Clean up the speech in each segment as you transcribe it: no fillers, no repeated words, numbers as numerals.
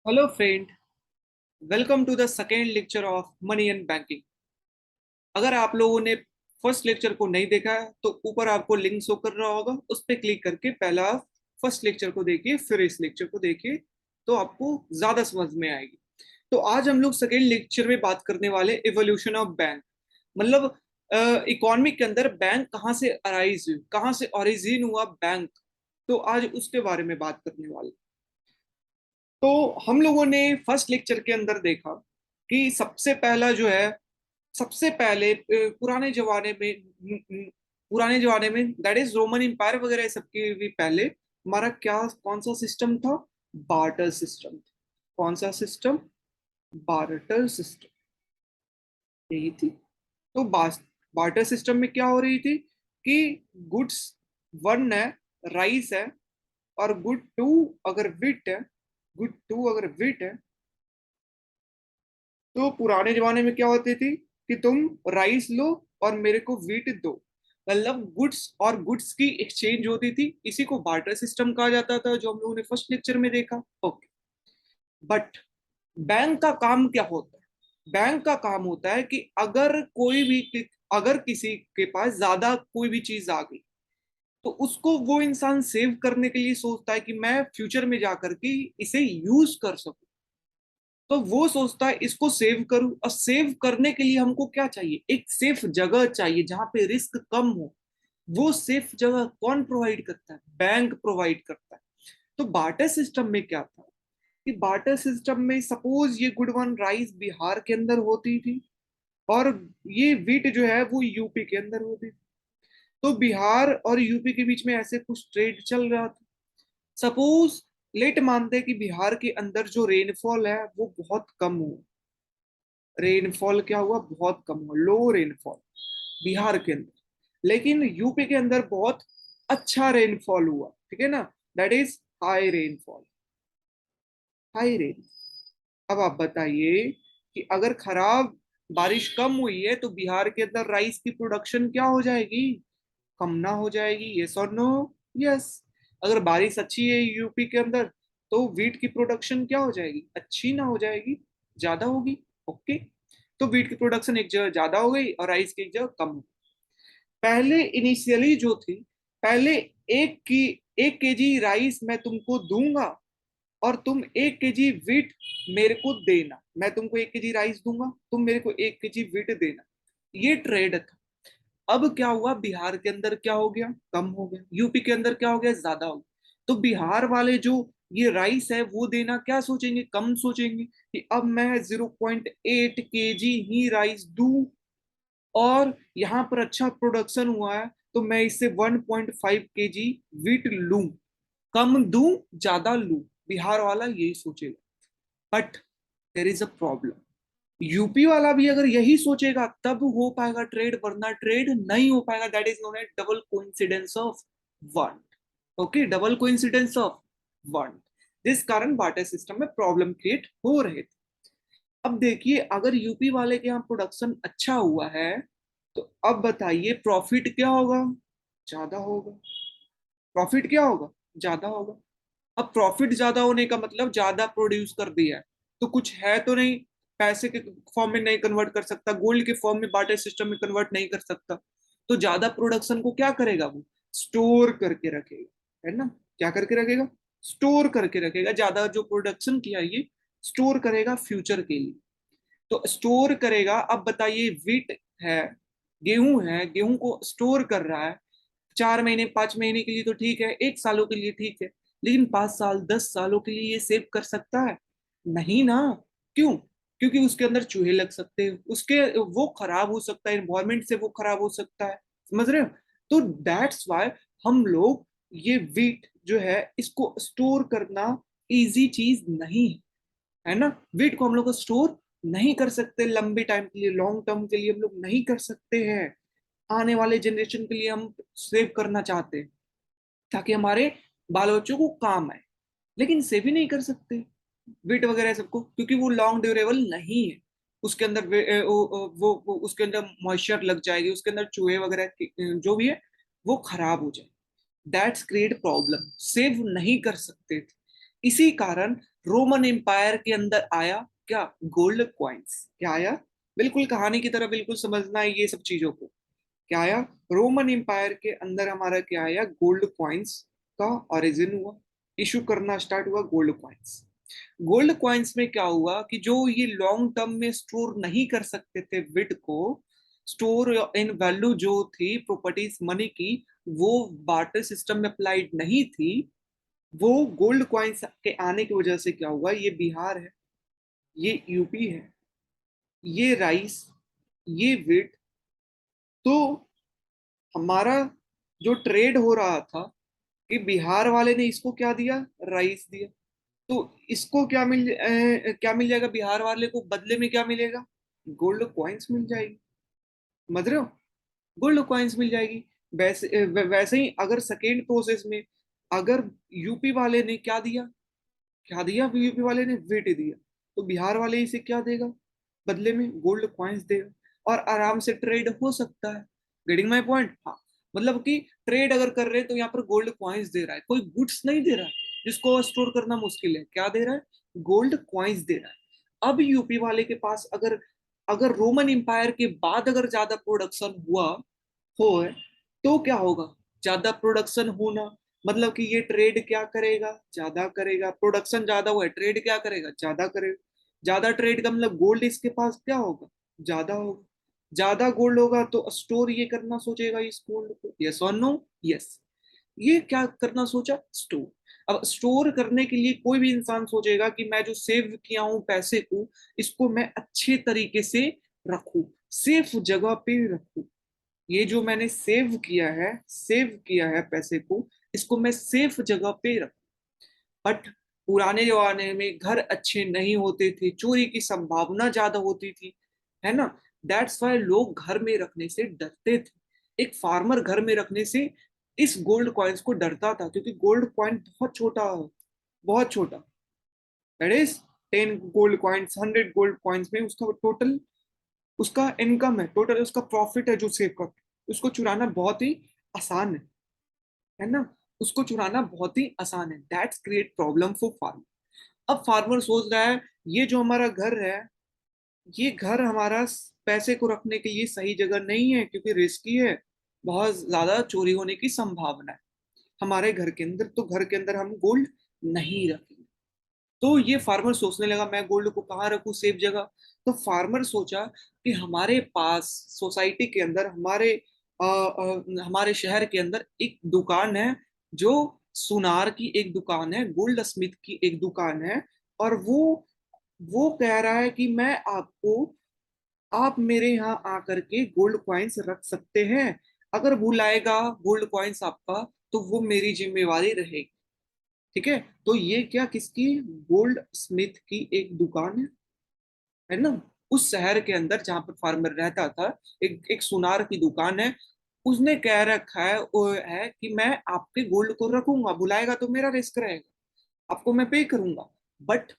Hello friend, welcome to the second lecture of money and banking. अगर आप लोगों ने फर्स्ट लेक्चर को नहीं देखा है तो ऊपर आपको लिंक शो कर रहा होगा, उस पर क्लिक करके पहला आप फर्स्ट लेक्चर को देखिए, फिर इस लेक्चर को देखिए तो आपको ज्यादा समझ में आएगी। तो आज हम लोग सेकेंड लेक्चर में बात करने वाले इवोल्यूशन ऑफ बैंक, मतलब इकोनॉमी के अंदर बैंक कहाँ से अराइज हुई, कहाँ से ओरिजिन हुआ बैंक। तो आज उसके बारे में बात करने वाले। तो हम लोगों ने फर्स्ट लेक्चर के अंदर देखा कि सबसे पहला जो है, सबसे पहले पुराने जमाने में पुराने जमाने में दैट इज रोमन एम्पायर वगैरह सबके भी पहले हमारा क्या कौन सा सिस्टम था? Barter system. कौन सा सिस्टम? बार्टर सिस्टम, यही थी। तो बार्टर सिस्टम में क्या हो रही थी कि गुड्स वन है, राइस है, और गुड टू अगर विट है, गुड टू अगर विट है, तो पुराने जमाने में क्या होती थी कि तुम राइस लो और मेरे को वीट दो, मतलब गुड्स और गुड्स की एक्सचेंज होती थी। इसी को बार्टर सिस्टम कहा जाता था, जो हम लोगों ने फर्स्ट लेक्चर में देखा। ओके, बट बैंक का काम क्या होता है? बैंक का काम होता है कि अगर किसी के पास ज्यादा कोई भी चीज आ गई तो उसको वो इंसान सेव करने के लिए सोचता है कि मैं फ्यूचर में जाकर के इसे यूज कर सकूं। तो वो सोचता है इसको सेव करूं, और सेव करने के लिए हमको क्या चाहिए? एक सेफ जगह चाहिए जहां पे रिस्क कम हो। वो सेफ जगह कौन प्रोवाइड करता है? बैंक प्रोवाइड करता है। तो बार्टर सिस्टम में क्या था कि बार्टर सिस्टम में सपोज ये गुड वन राइस बिहार के अंदर होती थी, और ये वीट जो है वो यूपी के अंदर होती थी। तो बिहार और यूपी के बीच में ऐसे कुछ ट्रेड चल रहा था। सपोज लेट मानते हैं कि बिहार के अंदर जो रेनफॉल है वो बहुत कम हुआ। रेनफॉल क्या हुआ? बहुत कम हुआ, लो रेनफॉल बिहार के अंदर। लेकिन यूपी के अंदर बहुत अच्छा रेनफॉल हुआ, ठीक है ना? That is high rainfall, high rain. अब आप बताइए कि अगर खराब बारिश कम हुई है तो बिहार के अंदर राइस की प्रोडक्शन क्या हो जाएगी? कम ना हो जाएगी? यस और नो? यस। अगर बारिश अच्छी है यूपी के अंदर तो वीट की प्रोडक्शन क्या हो जाएगी? अच्छी ना हो जाएगी? ज्यादा होगी। ओके, तो वीट की प्रोडक्शन एक जगह ज्यादा हो गई और राइस की एक जगह कम हो गई। पहले इनिशियली जो थी, पहले एक की 1 केजी राइस मैं तुमको दूंगा और तुम 1 केजी वीट मेरे को देना। मैं तुमको 1 केजी राइस दूंगा, तुम मेरे को 1 केजी वीट देना। ये ट्रेड था। अब क्या हुआ? बिहार के अंदर क्या हो गया? कम हो गया। यूपी के अंदर क्या हो गया? ज्यादा हो गया। तो बिहार वाले जो ये राइस है वो देना क्या सोचेंगे? कम सोचेंगे कि अब मैं 0.8 केजी ही राइस दूं, और यहाँ पर अच्छा प्रोडक्शन हुआ है तो मैं इससे 1.5 केजी वीट लूं। कम दूं, ज्यादा लूं, बिहार वाला यही सोचेगा। But there is a problem. UP वाला भी अगर यही सोचेगा तब हो पाएगा ट्रेड, वरना ट्रेड नहीं हो पाएगा। That is known as double coincidence of want. Okay, double coincidence of want. जिस कारण बार्टर सिस्टम में प्रॉब्लम क्रिएट हो रहे थे। अब देखिए, अगर यूपी वाले के यहाँ प्रोडक्शन अच्छा हुआ है तो अब बताइए प्रॉफिट क्या होगा? ज्यादा होगा। प्रॉफिट क्या होगा? ज्यादा होगा। अब प्रॉफिट ज्यादा होने का मतलब ज्यादा प्रोड्यूस कर दिया है तो कुछ है तो नहीं, पैसे के फॉर्म में नहीं कन्वर्ट कर सकता, गोल्ड के फॉर्म में बार्टर सिस्टम में कन्वर्ट नहीं कर सकता। तो ज्यादा प्रोडक्शन को क्या करेगा वो? स्टोर करके रखेगा, है ना? क्या करके रखेगा? स्टोर करके रखेगा। ज्यादा जो प्रोडक्शन किया ये स्टोर करेगा फ्यूचर के लिए। तो स्टोर करेगा। अब बताइए वीट है, गेहूं है, गेहूं को स्टोर कर रहा है 4 महीने 5 महीने के लिए तो ठीक है, 1 सालों के लिए ठीक है, लेकिन 5 साल 10 सालों के लिए ये सेव कर सकता है? नहीं ना। क्यों? क्योंकि उसके अंदर चूहे लग सकते हैं, उसके वो खराब हो सकता है, इन्वायरमेंट से वो खराब हो सकता है। समझ रहे हो? तो दैट्स वाई हम लोग ये वीट जो है इसको स्टोर करना इजी चीज नहीं है ना? वेट को हम लोग स्टोर नहीं कर सकते लंबे टाइम के लिए, लॉन्ग टर्म के लिए हम लोग नहीं कर सकते हैं। आने वाले जनरेशन के लिए हम सेव करना चाहते हैं ताकि हमारे बाल बच्चों को काम आए, लेकिन सेव ही नहीं कर सकते वेट वगैरह सबको, क्योंकि वो लॉन्ग ड्यूरेबल नहीं है। उसके अंदर वो उसके अंदर मॉइस्चर लग जाएगी, उसके अंदर चूहे वगैरह जो भी है वो खराब हो जाए। दैट्स क्रिएट प्रॉब्लम, सेव नहीं कर सकते थे। इसी कारण रोमन एम्पायर के अंदर आया क्या, गोल्ड कॉइन्स। क्या आया, बिल्कुल कहानी की तरह बिल्कुल समझना है ये सब चीजों को। क्या आया, रोमन एम्पायर के अंदर हमारा क्या आया, गोल्ड कॉइन्स का ओरिजिन हुआ, इशू करना स्टार्ट हुआ गोल्ड कॉइन्स। गोल्ड कॉइन्स में क्या हुआ कि जो ये लॉन्ग टर्म में स्टोर नहीं कर सकते थे विट को, स्टोर इन वैल्यू जो थी प्रॉपर्टीज मनी की, वो बार्टर सिस्टम में अप्लाइड नहीं थी, वो गोल्ड कॉइन्स के आने की वजह से क्या हुआ, ये बिहार है, ये यूपी है, ये राइस, ये विट, तो हमारा जो ट्रेड हो रहा था कि बिहार वाले ने इसको क्या दिया, राइस दिया, तो इसको क्या मिल जाएगा, बिहार वाले को बदले में क्या मिलेगा, गोल्ड कॉइन्स मिल जाएगी। समझ रहे हो, गोल्ड कॉइन्स मिल जाएगी। वैसे ही अगर सेकेंड प्रोसेस में अगर यूपी वाले ने क्या दिया, क्या दिया, यूपी वाले ने वेट दिया, तो बिहार वाले इसे क्या देगा, बदले में गोल्ड कॉइन्स देगा, और आराम से ट्रेड हो सकता है। गेटिंग माय पॉइंट, हाँ। मतलब कि ट्रेड अगर कर रहे हैं तो यहाँ पर गोल्ड कॉइन्स दे रहा है, कोई गुड्स नहीं दे रहा है जिसको स्टोर करना मुश्किल है, क्या दे रहा है, गोल्ड कॉइन्स दे रहा है। अब यूपी वाले के पास अगर अगर रोमन एम्पायर के बाद अगर ज्यादा प्रोडक्शन हुआ हो, तो क्या होगा, ज्यादा प्रोडक्शन होना मतलब कि ये ट्रेड क्या करेगा, ज्यादा करेगा, प्रोडक्शन ज्यादा हुआ है, ट्रेड क्या करेगा, ज्यादा करेगा। ज्यादा ट्रेड का मतलब गोल्ड इसके पास क्या होगा, ज्यादा होगा। ज्यादा गोल्ड होगा तो स्टोर ये करना सोचेगा इस गोल्ड को, यस और नो, यस। ये क्या करना सोचा, स्टोर। अब स्टोर करने के लिए कोई भी इंसान सोचेगा कि मैं जो सेव किया हूं पैसे को, इसको मैं अच्छे तरीके से रखूं, सेफ जगह पे रखूं। ये जो मैंने सेव किया है पैसे को, इसको मैं सेफ जगह पे रखूं। बट पुराने जमाने में घर अच्छे नहीं होते थे, चोरी की संभावना ज्यादा होती थी, है ना। दैट्स वाई लोग घर में रखने से डरते थे। एक फार्मर घर में रखने से इस गोल्ड कॉइन्स को डरता था, क्योंकि गोल्ड कॉइन बहुत छोटा है, बहुत छोटा। That is 10 gold coins, 100 gold coins में उसका टोटल, उसका इनकम है, टोटल उसका प्रॉफिट है जो सेव कर, उसको चुराना बहुत ही आसान है ना, उसको चुराना बहुत ही आसान है। That's create problem for farmer. अब फार्मर सोच रहा है ये जो हमारा घर है, ये घर हमारा पैसे को रखने के लिए सही जगह नहीं है, क्योंकि रिस्की है, बहुत ज्यादा चोरी होने की संभावना है हमारे घर के अंदर, तो घर के अंदर हम गोल्ड नहीं रखेंगे। तो ये फार्मर सोचने लगा मैं गोल्ड को कहाँ रखूं, सेफ जगह। तो फार्मर सोचा कि हमारे पास सोसाइटी के अंदर, हमारे शहर के अंदर एक दुकान है, जो सुनार की एक दुकान है, गोल्ड स्मिथ की एक दुकान है, और वो कह रहा है कि मैं आपको, आप मेरे यहाँ आकर के गोल्ड कॉइन्स रख सकते हैं, अगर भुलाएगा गोल्ड कॉइन्स आपका तो वो मेरी जिम्मेवारी रहेगी। ठीक है, तो ये क्या, किसकी, गोल्ड स्मिथ की एक दुकान है ना, उस शहर के अंदर जहां पर फार्मर रहता था, एक एक सुनार की दुकान है। उसने कह रखा है, वो है कि मैं आपके गोल्ड को रखूंगा, बुलाएगा तो मेरा रिस्क रहेगा, आपको मैं पे करूंगा, बट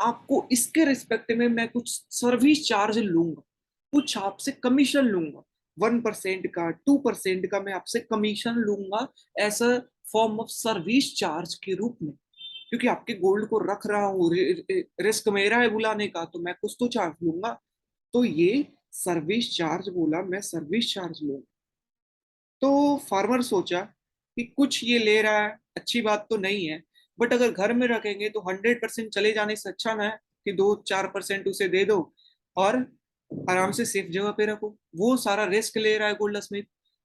आपको इसके रिस्पेक्ट में मैं कुछ सर्विस चार्ज लूंगा, कुछ आपसे कमीशन लूंगा, 1% का, 2% का मैं आपसे कमीशन लूंगा, ऐसा फॉर्म ऑफ सर्विस चार्ज के रूप में, क्योंकि आपके गोल्ड को रख रहा हूँ, रिस्क मेरा है बुलाने का, तो मैं कुछ तो चार्ज लूंगा। तो ये सर्विस चार्ज बोला, मैं सर्विस चार्ज लूंगा। तो फार्मर सोचा कि कुछ ये ले रहा है, अच्छी बात तो नहीं है, बट अगर घर में रखेंगे तो 100% चले जाने से अच्छा ना है कि 2-4% उसे दे दो और आराम से सेफ जगह पे रखो, वो सारा रिस्क ले रहा है गोल्ड स्मिथ।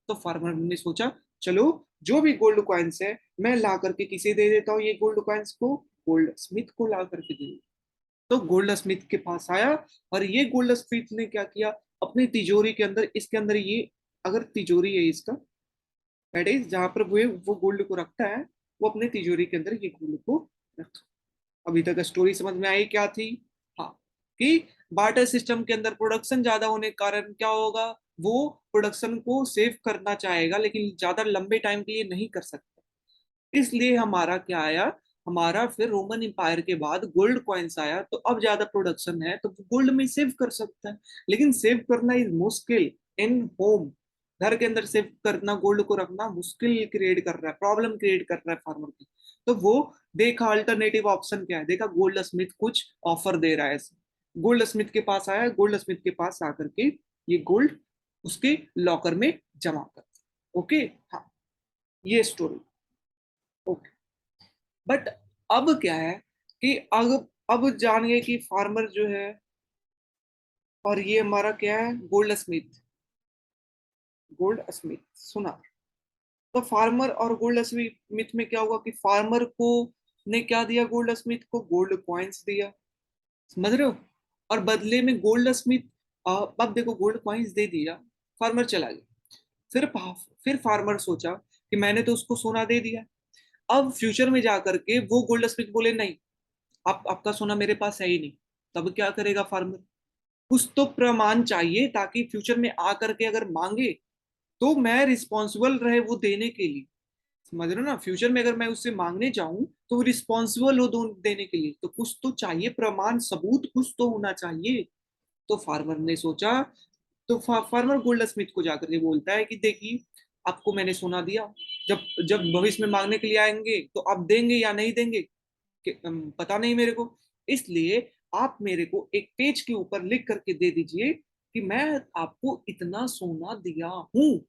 तो फार्मर ने सोचा चलो, जो भी गोल्ड कॉइन्स है मैं ला करके किसे दे देता हूँ, ये गोल्ड कॉइन्स को गोल्ड स्मिथ को ला करके दे देता। तो गोल्ड स्मिथ के पास आया, और ये गोल्ड स्मिथ ने क्या किया, अपनी तिजोरी के अंदर, इसके अंदर ये, अगर तिजोरी है इसका, दैट इज जहां पर वो गोल्ड को रखता है, वो अपने तिजोरी के अंदर ये गोल्ड को रखा। अभी तक स्टोरी समझ में आई क्या थी, हाँ, कि बार्टर सिस्टम के अंदर प्रोडक्शन ज्यादा होने के कारण क्या होगा, वो प्रोडक्शन को सेव करना चाहेगा लेकिन ज्यादा लंबे टाइम के लिए नहीं कर सकता, इसलिए हमारा क्या आया, हमारा फिर रोमन एम्पायर के बाद गोल्ड कॉइन्स आया, तो अब ज्यादा प्रोडक्शन है तो गोल्ड में सेव कर सकता है, लेकिन सेव करना इज मुश्किल इन होम, घर के अंदर सेव करना, गोल्ड को रखना मुश्किल क्रिएट कर रहा है, प्रॉब्लम क्रिएट कर रहा है फार्मर की। तो वो देखा अल्टरनेटिव ऑप्शन क्या है, देखा गोल्ड स्मिथ कुछ ऑफर दे रहा है ऐसे। गोल्ड स्मिथ के पास आया, गोल्ड स्मिथ के पास आकर के ये गोल्ड उसके लॉकर में जमा कर। ओके, हाँ, ये स्टोरी। ओके, बट अब क्या है कि अब जानिए कि फार्मर जो है, और ये हमारा क्या है, गोल्ड स्मिथ, गोल्ड स्मिथ सुना। तो फार्मर और गोल्ड स्मिथ में क्या हुआ कि फार्मर को ने क्या दिया, गोल्ड स्मिथ को गोल्ड कॉइन्स दिया, समझ रहे हो। और बदले में गोल्ड स्मिथ, अब देखो गोल्ड कॉइन्स दे दिया, फार्मर चला गया। फिर फिर फार्मर सोचा कि मैंने तो उसको सोना दे दिया। अब फ्यूचर में जाकर के वो गोल्ड स्मिथ बोले नहीं, आप आपका सोना मेरे पास है ही नहीं। तब क्या करेगा फार्मर, कुछ तो प्रमाण चाहिए ताकि फ्यूचर में आकर के अगर मांगे तो मैं रिस्पॉन्सिबल रहे वो देने के लिए, समझ रहे हो ना। फ्यूचर में अगर मैं उससे मांगने जाऊं तो वो रिस्पॉन्सिबल हो देने के लिए, तो कुछ तो चाहिए, प्रमाण सबूत कुछ तो होना चाहिए। तो फार्मर ने सोचा, तो फार्मर गोल्ड स्मिथ को जाकर के बोलता है कि देखिए, आपको मैंने सोना दिया, जब जब भविष्य में मांगने के लिए आएंगे तो आप देंगे या नहीं देंगे पता नहीं मेरे को। इसलिए आप मेरे को एक पेज के ऊपर लिख करके दे दीजिए कि मैं आपको इतना सोना दिया हूं,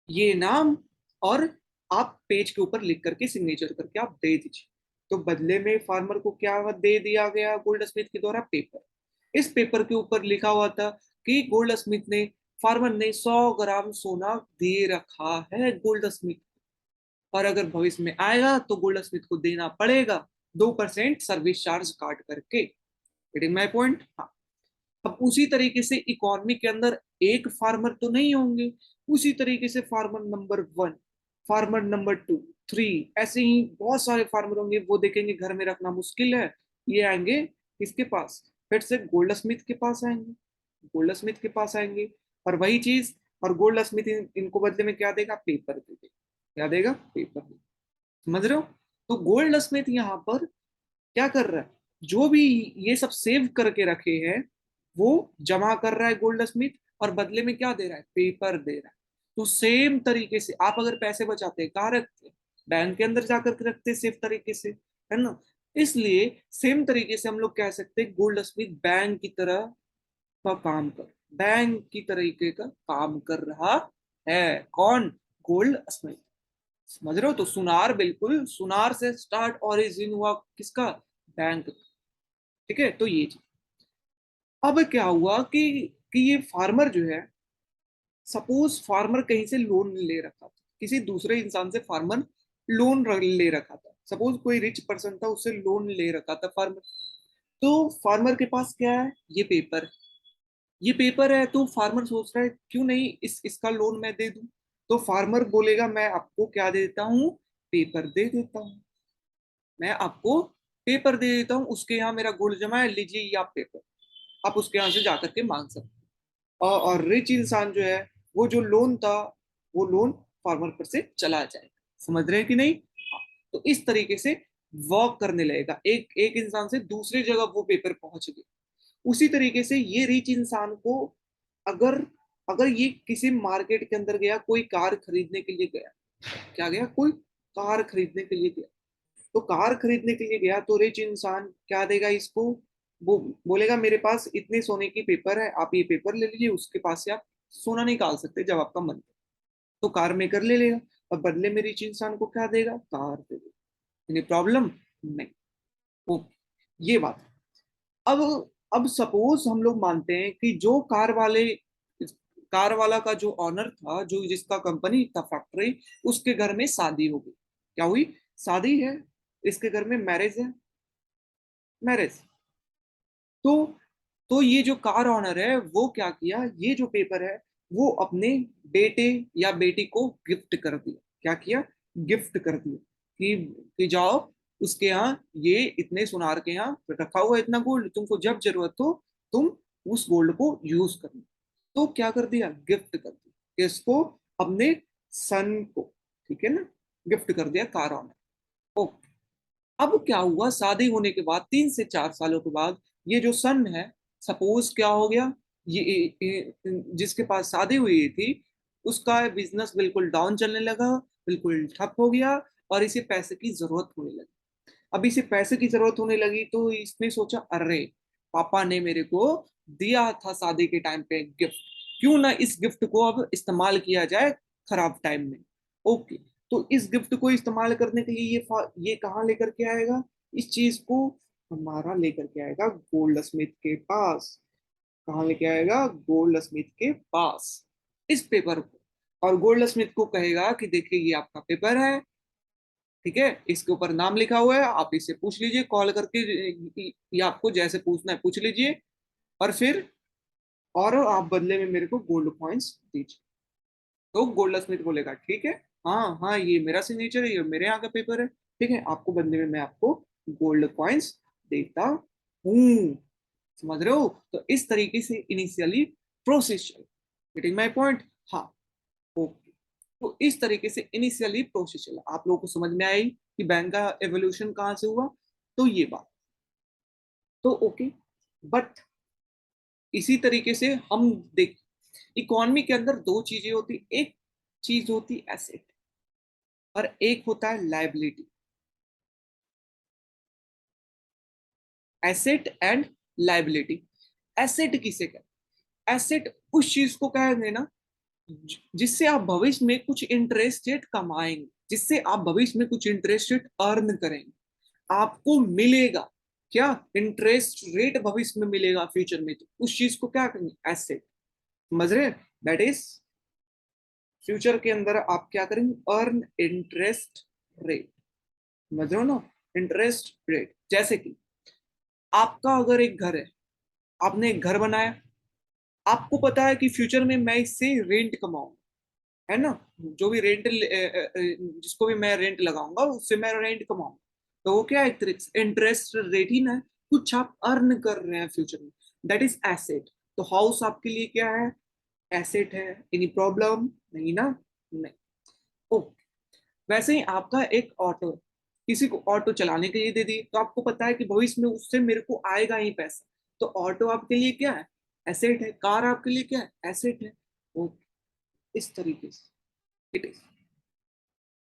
ये नाम, और आप पेज के ऊपर लिख करके सिग्नेचर करके आप दे दीजिए। तो बदले में फार्मर को क्या दे दिया गया गोल्ड स्मिथ के द्वारा, पेपर। इस पेपर के ऊपर लिखा हुआ था कि गोल्ड स्मिथ ने, फार्मर ने 100 ग्राम सोना दे रखा है गोल्ड स्मिथ, और अगर भविष्य में आएगा तो गोल्ड स्मिथ को देना पड़ेगा 2% सर्विस चार्ज काट करके। गेटिंग माई पॉइंट, हाँ। अब उसी तरीके से इकोनॉमी के अंदर एक फार्मर तो नहीं होंगे, उसी तरीके से फार्मर नंबर 1, फार्मर नंबर 2, 3, ऐसे ही बहुत सारे फार्मर होंगे। वो देखेंगे घर में रखना मुश्किल है, ये आएंगे किसके पास, फिर से गोल्ड स्मिथ के पास आएंगे, गोल्ड स्मिथ के पास आएंगे, और वही चीज, और गोल्ड स्मिथ इनको बदले में क्या देगा, पेपर दे देगा, क्या देगा, पेपर देगा, समझ रहे हो। तो गोल्ड स्मिथ यहाँ पर क्या कर रहा है, जो भी ये सब सेव करके रखे हैं वो जमा कर रहा है गोल्ड स्मिथ, और बदले में क्या दे रहा है, पेपर दे रहा है। तो सेम तरीके से आप अगर पैसे बचाते हैं कहाँ रखते हैं, बैंक के अंदर जाकर के रखते हैं सेफ तरीके से, है ना। इसलिए सेम तरीके से हम लोग कह सकते हैं गोल्ड स्मिथ बैंक की तरह का काम कर, बैंक की तरीके का काम कर रहा है। कौन, गोल्ड स्मिथ, समझ रहे हो। तो सुनार, बिल्कुल सुनार से स्टार्ट ओरिजिन हुआ किसका, बैंक। ठीक है, तो ये चीज। अब क्या हुआ कि ये फार्मर जो है, सपोज फार्मर कहीं से लोन ले रखा था, किसी दूसरे इंसान से फार्मर लोन ले रखा था, सपोज कोई रिच पर्सन था उससे लोन ले रखा था फार्मर। तो फार्मर के पास क्या है, ये पेपर, ये पेपर है। तो फार्मर सोच रहा है क्यों नहीं इसका लोन मैं दे दूं। तो फार्मर बोलेगा मैं आपको क्या दे देता हूँ, पेपर दे देता हूँ, मैं आपको पेपर दे देता हूँ, उसके यहाँ मेरा गोल्ड जमा है, लीजिए ये आप पेपर, आप उसके यहाँ से जाकर के मांग सकते हैं। और रिच इंसान जो है, वो जो लोन था, वो लोन फार्मर पर से चला जाएगा, समझ रहे हैं कि नहीं। हाँ, तो इस तरीके से वर्क करने लगेगा, एक एक इंसान से दूसरी जगह वो पेपर पहुंच गया। उसी तरीके से ये रिच इंसान को, अगर अगर ये किसी मार्केट के अंदर गया, कोई कार खरीदने के लिए गया, क्या गया, कोई कार खरीदने के लिए गया, तो कार खरीदने के लिए गया, तो रिच इंसान क्या देगा इसको, वो बोलेगा मेरे पास इतने सोने की पेपर है, आप ये पेपर ले लीजिए, उसके पास से आप सोना निकाल सकते हैं जब आपका मन करे। तो कार मेकर ले लेगा, और बदले में रिच इंसान को क्या देगा, कार दे देगा, यानी प्रॉब्लम नहीं। ओके, ये बात है। अब सपोज हम लोग मानते हैं कि जो कार वाला का जो ऑनर था, जो जिसका कंपनी था, फैक्ट्री, उसके घर में शादी हो गई, क्या हुई, शादी है, इसके घर में मैरिज है, मैरिज। तो ये जो कार ऑनर है वो क्या किया, ये जो पेपर है वो अपने बेटे या बेटी को गिफ्ट कर दिया, क्या किया, गिफ्ट कर दिया, कि जाओ उसके यहाँ, ये इतने सुनार के यहाँ रखा हुआ है इतना गोल्ड, तुमको जब जरूरत हो तुम उस गोल्ड को यूज करना। तो क्या कर दिया, गिफ्ट कर दिया इसको, अपने सन को, ठीक है ना, गिफ्ट कर दिया कार ऑनर। ओके, अब क्या हुआ, शादी होने के बाद 3 से 4 सालों के बाद ये जो सन है, सपोज क्या हो गया, ये जिसके पास शादी हुई थी, उसका बिजनेस बिल्कुल डाउन चलने लगा, बिल्कुल ठप हो गया, और इसे पैसे की जरूरत होने लगी। अब इसे पैसे की जरूरत होने लगी तो इसने सोचा, अरे पापा ने मेरे को दिया था शादी के टाइम पे गिफ्ट, क्यों ना इस गिफ्ट को अब इस्तेमाल किया जाए खराब टाइम में। ओके, तो इस गिफ्ट को इस्तेमाल करने के लिए ये कहाँ लेकर के आएगा, इस चीज को हमारा लेकर के आएगा गोल्ड स्मिथ के पास। कहाँ लेके आएगा, गोल्ड स्मिथ के पास, इस पेपर को। और गोल्ड स्मिथ को कहेगा कि देखिए ये आपका पेपर है, ठीक है, इसके ऊपर नाम लिखा हुआ है, आप इसे पूछ लीजिए कॉल करके, ये आपको जैसे पूछना है पूछ लीजिए, और फिर और आप बदले में मेरे को गोल्ड कॉइन्स दीजिए। तो गोल्ड स्मिथ बोलेगा ठीक है, हाँ हाँ ये मेरा सिग्नेचर है, ये मेरे यहाँ का पेपर है, ठीक है, आपको बदले में मैं आपको गोल्ड कॉइन्स देता हूँ। समझ रहे हो, तो इस तरीके से इनिशियली प्रोसेस चल, गेटिंग माई पॉइंट। हाँ, ओके, तो इस तरीके से इनिशियली प्रोसेस चला। आप लोगों को समझ में आई कि बैंक का एवोल्यूशन कहाँ से हुआ, तो ये बात, तो ओके। बट इसी तरीके से हम देख, इकोनॉमी के अंदर दो चीजें होती, एक चीज होती एसेट और एक होता है liability. Asset and liability. Asset किसे कहते, एसेट उस चीज को कहेंगे ना जिससे आप भविष्य में कुछ इंटरेस्ट रेट कमाएंगे, जिससे आप भविष्य में कुछ इंटरेस्ट रेट अर्न करेंगे, आपको मिलेगा क्या, इंटरेस्ट रेट भविष्य में मिलेगा फ्यूचर में, तो उस चीज को क्या करेंगे, एसेट। समझ रहे, दैट इज फ्यूचर के अंदर आप क्या करेंगे, अर्न इंटरेस्ट रेट। समझ रहे हो ना, इंटरेस्ट रेट। जैसे कि आपका अगर एक घर है, आपने एक घर बनाया, आपको पता है कि फ्यूचर में मैं इससे रेंट कमाऊंगा, है ना, जो भी रेंट जिसको भी मैं रेंट लगाऊंगा उससे मैं रेंट कमाऊंगा, तो वो क्या है, एक तरीके से इंटरेस्ट रेट ही ना है, कुछ आप अर्न कर रहे हैं फ्यूचर में, दैट इज एसेट। तो हाउस आपके लिए क्या है, एसेट है। एनी प्रॉब्लम नहीं ना, नहीं। ओके, वैसे ही आपका एक ऑटो है, किसी को ऑटो चलाने के लिए दे दी, तो आपको पता है कि भविष्य में उससे मेरे को आएगा ही पैसा, तो ऑटो आपके लिए क्या है, एसेट है। कार आपके लिए क्या है, एसेट है। ओके, इस तरीके से इट इज।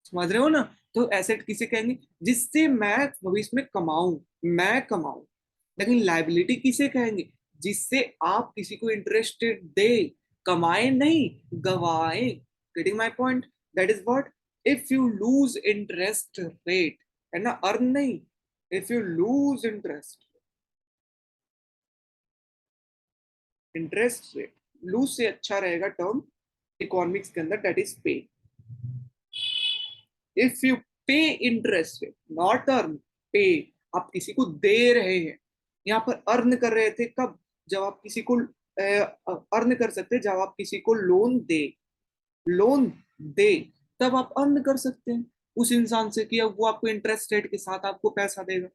समझ रहे हो ना, तो एसेट किसे कहेंगे, जिससे मैं भविष्य में कमाऊं, मैं कमाऊं। लेकिन लाइबिलिटी किसे कहेंगे, जिससे आप किसी को इंटरेस्टेड दे, कमाए नहीं, गवाए। Getting my point, that is what, if you lose interest rate, है ना, अर्न नहीं, if you lose interest, interest rate, lose से अच्छा रहेगा टर्म इकोनॉमिक्स के अंदर, that is pay. If you pay interest, not earn, pay, आप किसी को दे रहे हैं, यहाँ पर अर्न कर रहे थे कब, जब आप किसी को अर्न कर सकते, जब आप किसी को लोन दे, लोन दे, तब आप अर्न कर सकते हैं उस इंसान से कि अब वो आपको इंटरेस्ट रेट के साथ आपको पैसा देगा।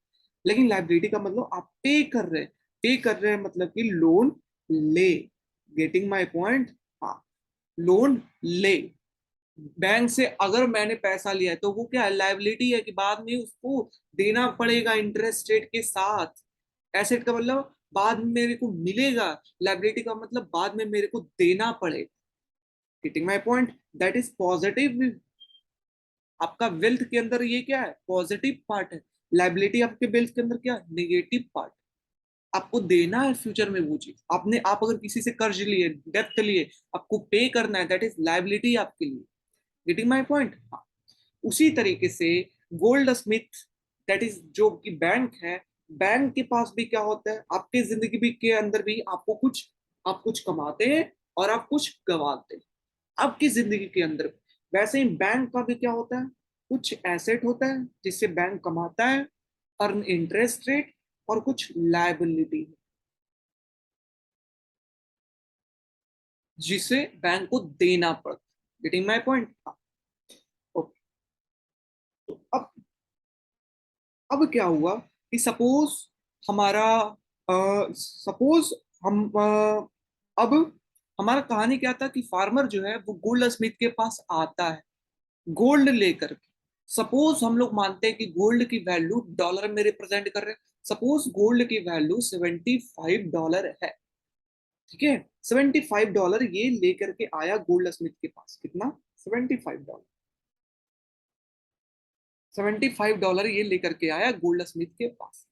लेकिन लाइबिलिटी का मतलब आप पे कर रहे हैं, पे कर रहे हैं मतलब कि लोन ले। गेटिंग माई पॉइंट, हाँ, लोन ले। बैंक से अगर मैंने पैसा लिया है तो वो क्या है, लाइबिलिटी है कि बाद में उसको देना पड़ेगा इंटरेस्ट रेट के साथ। एसेट का मतलब बाद में मेरे को मिलेगा, लाइबिलिटी का मतलब बाद में मेरे को देना पड़ेगा। Getting my point, that is positive. आपका वेल्थ के अंदर ये क्या है, पॉजिटिव पार्ट है। लाइबिलिटी आपके वेल्थ के अंदर क्या है, निगेटिव पार्ट। आपको देना है फ्यूचर में वो चीज, आपने, आप अगर किसी से कर्ज लिए, डेप्थ लिए, आपको पे करना है, दैट इज लाइबिलिटी आपके लिए। Getting my point. उसी तरीके से गोल्ड स्मिथ, दैट इज जो कि बैंक है, बैंक के पास भी क्या होता है, आपके जिंदगी भी के अंदर भी आपको कुछ, आप कुछ कमाते हैं और आप कुछ गवाते हैं आपकी जिंदगी के अंदर। वैसे ही बैंक का भी क्या होता है, कुछ एसेट होता है जिससे बैंक कमाता है, अर्न इंटरेस्ट रेट, और कुछ लाइबिलिटी जिसे बैंक को देना पड़ता है। Getting my point. ओके, तो अब क्या हुआ कि सपोज हमारा, सपोज हम अब हमारा कहानी क्या था कि फार्मर जो है वो गोल्ड स्मिथ के पास आता है गोल्ड लेकर के। सपोज हम लोग मानते हैं कि गोल्ड की वैल्यू डॉलर में रिप्रेजेंट कर रहे हैं, सपोज गोल्ड की वैल्यू $75 है। ठीक है, $75 ये लेकर के आया गोल्ड स्मिथ के पास। कितना? $75। $75 ये लेकर के आया गोल्ड स्मिथ के पास।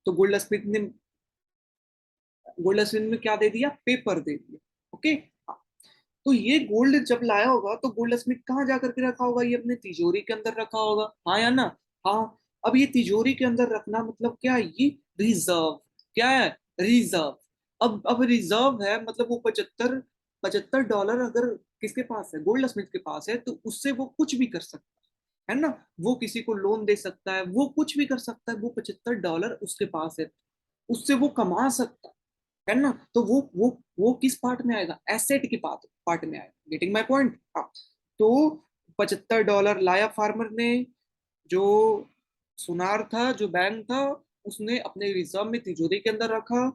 तो गोल्ड स्मिथ ने क्या दे दिया? पेपर दे दिया। ओके। हाँ। तो ये गोल्ड जब लाया होगा तो गोल्ड स्मिथ कहाँ जा करके रखा होगा? ये अपने तिजोरी के अंदर रखा होगा, हाँ या ना? हाँ। अब ये तिजोरी के अंदर रखना मतलब क्या है? ये रिजर्व। क्या है? रिजर्व। अब रिजर्व है मतलब वो 75 $75 अगर किसके पास है? गोल्ड स्मिथ के पास है, तो उससे वो कुछ भी कर सकता है ना? वो किसी को लोन दे सकता है, वो कुछ भी कर सकता है। वो $75 उसके पास है, उससे वो कमा सकता है ना? तो वो किस पार्ट में आएगा? एसेट के पार्ट पार्ट में आएगा। Getting my point? हाँ। तो $75 लाया फार्मर ने, जो सुनार था, जो बैंक था, उसने अपने रिजर्व में तिजोरी के अंदर रखा।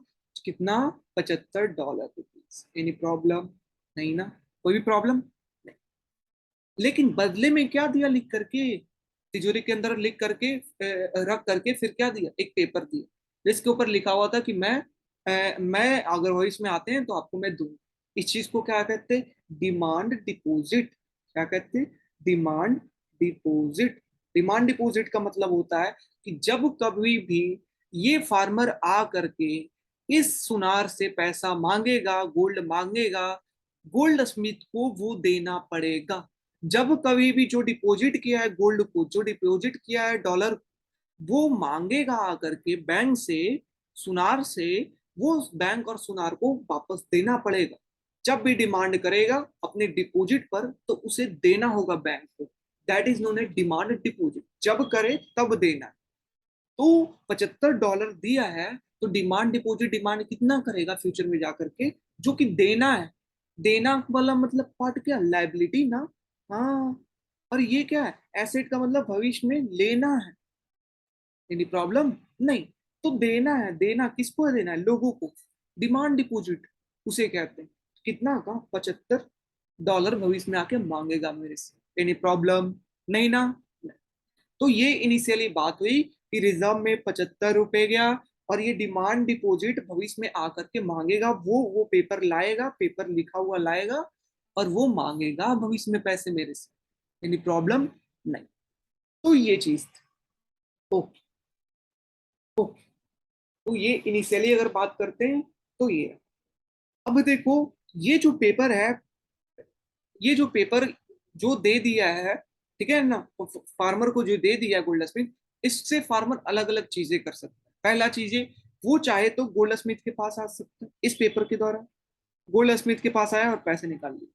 कितना? $75 रुपीज। Any problem? नहीं ना? कोई भी प्रॉब्लम? लेकिन बदले में क्या दिया लिख करके? तिजोरी के अंदर लिख करके रख करके फिर क्या दिया? एक पेपर दिया जिसके ऊपर लिखा हुआ था कि मैं अगर वो इसमें आते हैं तो आपको मैं दूं। इस चीज को क्या कहते हैं? Demand deposit. क्या कहते हैं? Demand deposit. डिमांड डिपॉजिट का मतलब होता है कि जब कभी भी ये फार्मर आ करके इस सुनार से पैसा मांगेगा, गोल्ड मांगेगा, गोल्ड स्मिथ को वो देना पड़ेगा। जब कभी भी जो डिपॉजिट किया है गोल्ड को, जो डिपॉजिट किया है डॉलर, वो मांगेगा आकर के बैंक से, सुनार से, वो बैंक और सुनार को वापस देना पड़ेगा। जब भी डिमांड करेगा अपने डिपॉजिट पर तो उसे देना होगा बैंक को। That is known as demand deposit. जब करे तब देना है। तो $75 दिया है, तो डिमांड डिपॉजिट डिमांड कितना करेगा फ्यूचर में जाकर के? जो कि देना है। देना वाला मतलब पार्ट क्या? लाइबिलिटी ना। हाँ। और ये क्या है? एसेट का मतलब भविष्य में लेना है। Any problem? नहीं। तो देना है। देना किसको देना है? लोगों को। डिमांड डिपॉजिट उसे कहते हैं। कितना का? $75 भविष्य में आके मांगेगा मेरे से। Any problem? नहीं ना? तो ये इनिशियली बात हुई कि रिजर्व में $75 गया, और ये डिमांड डिपॉजिट भविष्य में आकर के मांगेगा। वो पेपर लाएगा, पेपर लिखा हुआ लाएगा, और वो मांगेगा भविष्य में पैसे मेरे से। Any problem? नहीं। तो ये चीज थी। ओके। ओके। तो ये इनिशियली अगर बात करते हैं तो ये है। अब देखो, ये जो पेपर है, ये जो पेपर जो दे दिया है, ठीक है ना, फार्मर को जो दे दिया गोल्ड स्मिथ, इससे फार्मर अलग अलग चीजें कर सकता है। पहला चीजें, वो चाहे तो गोल्ड स्मिथ के पास आ सकता है इस पेपर के द्वारा। गोल्ड स्मिथ के पास आया और पैसे निकाल लिए।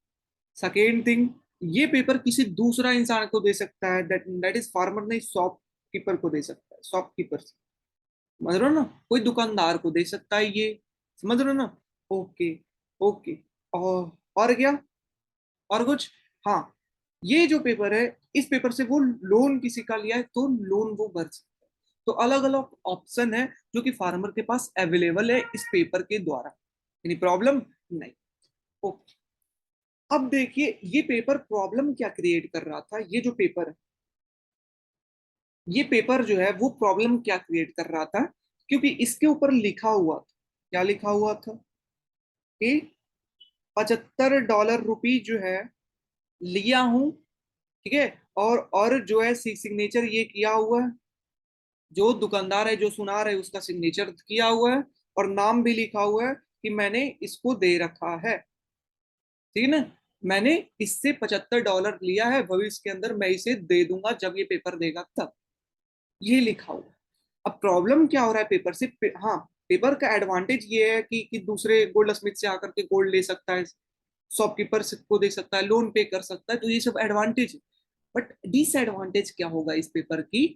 सेकेंड थिंग, ये पेपर किसी दूसरा इंसान को दे सकता है। दैट इज फार्मर नहीं, शॉपकीपर को दे सकता है। शॉपकीपर, समझ रहे हो ना? कोई दुकानदार को दे सकता है ये। समझ रहे हो ना? ओके। ओके। और क्या? और कुछ? हाँ। ये जो पेपर है, इस पेपर से वो लोन किसी का लिया है तो लोन वो भर सकता है। तो अलग अलग ऑप्शन है जो कि फार्मर के पास अवेलेबल है इस पेपर के द्वारा। यानी प्रॉब्लम नहीं। ओके। अब देखिए, ये पेपर प्रॉब्लम क्या क्रिएट कर रहा था? ये जो पेपर है, ये पेपर जो है वो प्रॉब्लम क्या क्रिएट कर रहा था? क्योंकि इसके ऊपर लिखा हुआ था। क्या लिखा हुआ था? कि $75 जो है लिया हूं। ठीक है। और जो है सिग्नेचर ये किया हुआ है, जो दुकानदार है, जो सुनार है, उसका सिग्नेचर किया हुआ है, और नाम भी लिखा हुआ है कि मैंने इसको दे रखा है। ठीक है ना? मैंने इससे $75 लिया है, भविष्य के अंदर मैं इसे दे दूंगा जब ये पेपर देगा तब। ये लिखा हुआ है। अब प्रॉब्लम क्या हो रहा है पेपर से? हाँ, पेपर का एडवांटेज ये है कि दूसरे गोल्ड स्मिथ से आकर के गोल्ड ले सकता है, शॉपकीपर को दे सकता है, लोन पे कर सकता है। तो ये सब एडवांटेज है। बट डिसएडवांटेज क्या होगा इस पेपर की?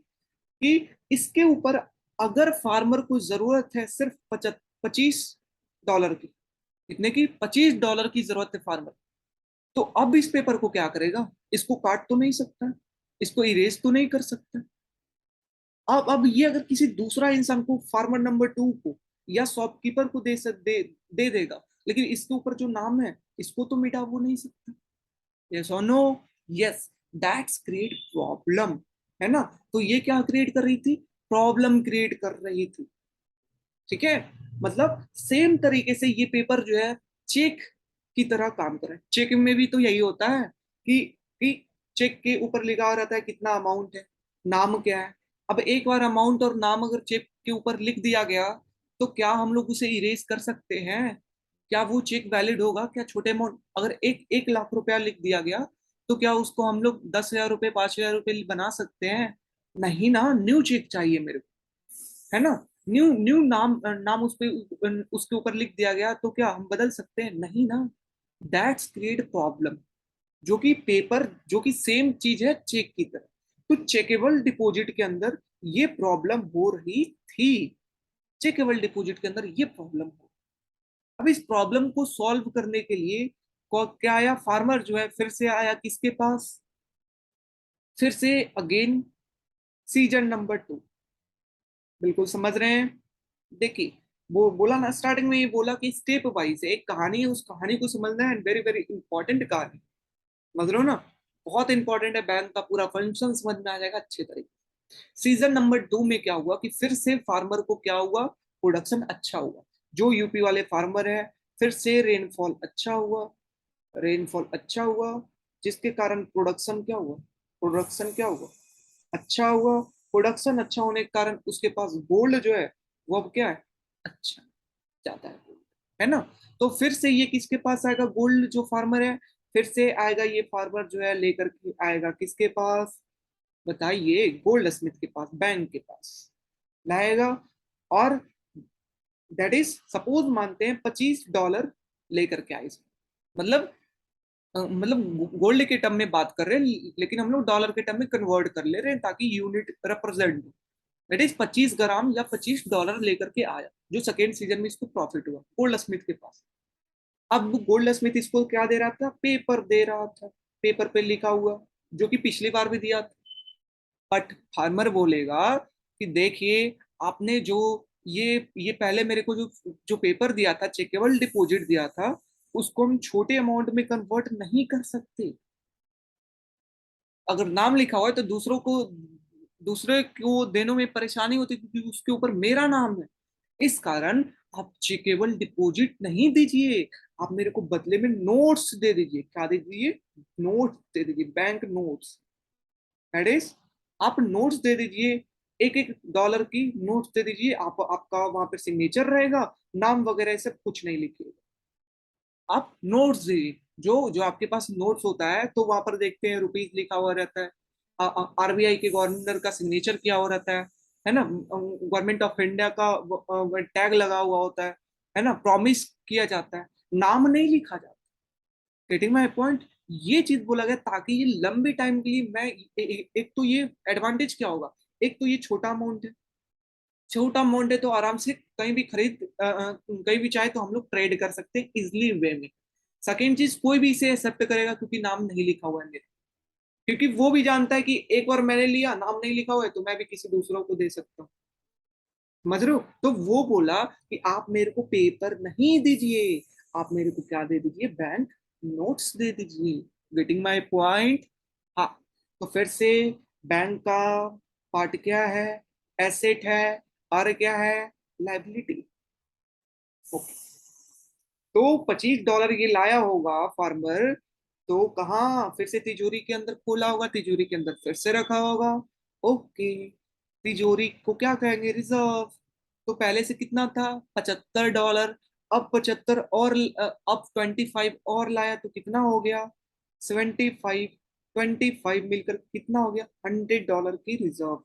कि इसके ऊपर अगर फार्मर को जरूरत है सिर्फ 25 डॉलर की, कितने की? $25 की जरूरत है फार्मर। तो अब इस पेपर को क्या करेगा? इसको काट तो नहीं सकता, इसको इरेज तो नहीं कर सकता। अब ये अगर किसी दूसरा इंसान को, फार्मर नंबर 2 को या शॉपकीपर को दे देगा, लेकिन इसके ऊपर जो नाम है इसको तो मिटा वो नहीं सकता। यस और no? Yes. That's create problem, है ना? तो ये क्या क्रिएट कर रही थी? प्रॉब्लम क्रिएट कर रही थी। ठीक है। मतलब सेम तरीके से ये पेपर जो है चेक की तरह काम कर रहा है। चेक में भी तो यही होता है कि चेक के ऊपर लिखा रहता है कितना अमाउंट है, नाम क्या है। अब एक बार अमाउंट और नाम अगर चेक के ऊपर लिख दिया गया तो क्या हम लोग उसे इरेज कर सकते हैं? क्या वो चेक वैलिड होगा? क्या छोटे अमाउंट अगर 1 लाख रुपया लिख दिया गया तो क्या उसको हम लोग 10,000 रुपये 5,000 रुपये बना सकते हैं? नहीं ना, न्यू चेक चाहिए मेरे को, है ना। न्यू न्यू नाम उस पे उसके ऊपर लिख दिया गया तो क्या हम बदल सकते हैं? नहीं ना। That's create problem. जो कि पेपर, जो कि सेम चीज है चेक की तरह। तो चेकेबल डिपॉजिट के अंदर ये प्रॉब्लम हो रही थी। चेकेबल डिपॉजिट के अंदर ये प्रॉब्लम हो। अब इस प्रॉब्लम को सॉल्व करने के लिए क्या आया? फार्मर जो है फिर से आया किसके पास? फिर से अगेन सीजन नंबर 2। बिल्कुल समझ रहे हैं? देखिए, वो बोला ना स्टार्टिंग में, ये बोला कि स्टेप वाइज एक कहानी है, उस कहानी को समझना है। वेरी वेरी इंपॉर्टेंट कहानी, समझ रहे हो ना। बहुत इंपॉर्टेंट है, बैंक का पूरा फंक्शन समझ में आ जाएगा अच्छे तरीके। सीजन नंबर 2 में क्या हुआ कि फिर से फार्मर को क्या हुआ? प्रोडक्शन अच्छा हुआ। जो यूपी वाले फार्मर है, फिर से रेनफॉल अच्छा हुआ। रेनफॉल अच्छा हुआ जिसके कारण प्रोडक्शन क्या हुआ? प्रोडक्शन क्या हुआ? अच्छा हुआ। प्रोडक्शन अच्छा होने के कारण उसके पास गोल्ड जो है वो अब क्या है? अच्छा जाता है गोल्ड, है ना। तो फिर से ये किसके पास आएगा? गोल्ड जो फार्मर है, फिर से आएगा ये फार्मर जो है लेकर के आएगा किसके पास? बताइए, गोल्ड स्मिथ के पास, बैंक के पास लाएगा। और दैट इज सपोज मानते हैं $25 लेकर के आए। मतलब मतलब गोल्ड के टर्म में बात कर रहे हैं लेकिन हम लोग डॉलर के टर्म में कन्वर्ट कर ले रहे हैं ताकि यूनिट रिप्रेजेंट हो। दैट इज 25 ग्राम या $25 लेकर के आया, जो सेकेंड सीजन में इसको प्रॉफिट हुआ गोल्ड स्मिथ के पास। अब गोल्ड स्मिथ इसको क्या दे रहा था? पेपर दे रहा था, पेपर पे लिखा हुआ, जो कि पिछली बार भी दिया था। बट फार्मर बोलेगा कि देखिए, आपने जो ये पहले मेरे को जो जो पेपर दिया था, चेकेबल डिपॉजिट दिया था, उसको हम छोटे अमाउंट में कन्वर्ट नहीं कर सकते। अगर नाम लिखा हुआ है तो दूसरे को देने में परेशानी होती है क्योंकि उसके ऊपर मेरा नाम है। इस कारण आप चेकेबल डिपॉजिट नहीं दीजिए, आप मेरे को बदले में नोट्स दे दीजिए। क्या दे दीजिए? नोट्स दे दीजिए, बैंक नोट्स। दैट इज, आप नोट्स दे दीजिए, $1 की नोट्स दे दीजिए। आपका वहां पर सिग्नेचर रहेगा, नाम वगैरह सब कुछ नहीं लिखिएगा। आप नोट्स दीजिए। जो जो आपके पास नोट्स होता है तो वहां पर देखते हैं रुपीज लिखा हुआ रहता है, आरबीआई के गवर्नर का सिग्नेचर किया हुआ रहता है ना, गवर्नमेंट ऑफ इंडिया का टैग लगा हुआ होता है ना, प्रॉमिस किया जाता है, नाम नहीं लिखा जाता। Getting my point? ये चीज बोला गया ताकि ये लंबे टाइम के लिए मैं एक तो ये एडवांटेज क्या होगा? एक तो ये छोटा अमाउंट है, छोटा अमाउंट है तो आराम से कहीं भी कहीं भी चाहे तो हम लोग ट्रेड कर सकते हैं इजिली वे में। सेकेंड चीज, कोई भी इसे एक्सेप्ट करेगा क्योंकि नाम नहीं लिखा हुआ है मेरे। क्योंकि वो भी जानता है कि एक बार मैंने लिया, नाम नहीं लिखा हुआ है, तो मैं भी किसी दूसरों को दे सकता हूँ। समझ रहे हो? तो वो बोला कि आप मेरे को पेपर नहीं दीजिए, आप मेरे को क्या दे दीजिए? बैंक नोट्स दे दीजिए। Getting my point? हाँ। तो फिर से बैंक का पार्ट क्या है? एसेट है। और क्या है? लाइबिलिटी। ओके। तो $25 ये लाया होगा फार्मर, तो कहाँ? फिर से तिजोरी के अंदर खोला होगा, तिजोरी के अंदर फिर से रखा होगा। ओके। तिजोरी को क्या कहेंगे? रिजर्व। तो पहले से कितना था? $75। अब 75 और अब 25 और लाया तो कितना हो गया? 75। 25 मिलकर कितना हो गया? $100 की रिजर्व।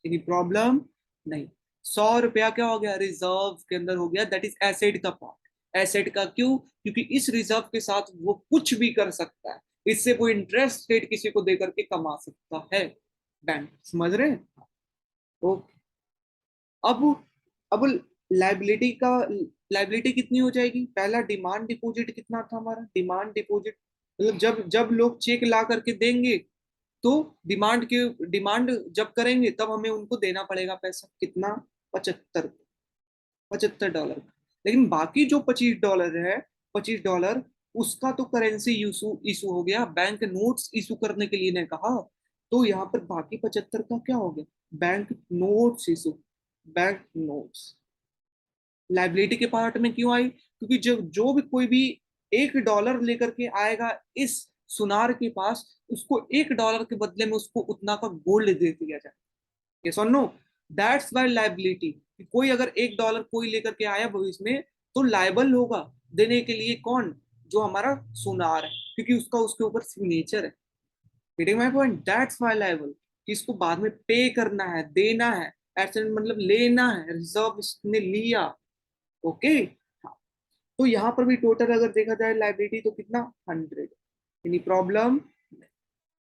Any problem? नहीं। $100 क्या हो गया? रिजर्व के अंदर हो गया। दैट इज एसेट का पार्ट। एसेट का क्यों? क्योंकि इस रिजर्व के साथ वो कुछ भी कर सकता है, इससे कोई इंटरेस्ट रेट किसी को देकर के कमा सकता है बैंक। समझ रहे हैं? ओके। अब अब लाइबिलिटी का, लाइबिलिटी कितनी हो जाएगी? पहला डिमांड डिपॉजिट कितना था हमारा? डिमांड डिपॉजिट मतलब जब जब लोग चेक ला करके देंगे तो डिमांड जब करेंगे तब हमें उनको देना पड़ेगा पैसा। कितना? 75। $75। लेकिन बाकी जो $25 है, $25 उसका तो करेंसी इशू इशू हो गया, बैंक नोट्स इशू करने के लिए ने कहा। तो यहाँ पर बाकी 75 का क्या हो गया? Bank notes issue. Bank notes liability के पार्ट में क्यों आई? क्योंकि जो जो भी कोई भी $1 लेकर के आएगा इस सुनार के पास, उसको $1 के बदले में उसको उतना का गोल्ड दे दिया जाए। यस और नो? That's why liability. कोई अगर $1 कोई लेकर के आया भविष्य में, तो लाइबल होगा देने के लिए कौन? जो हमारा सुनार है, क्योंकि उसका उसके ऊपर सिग्नेचर है। Getting my point? That's why liable, कि इसको बाद में पे करना है, देना है, ऐसे मतलब लेना है, रिजर्व इसने लिया। ओके। तो यहाँ पर भी टोटल अगर देखा जाए लाइबिलिटी तो कितना? 100। Any problem?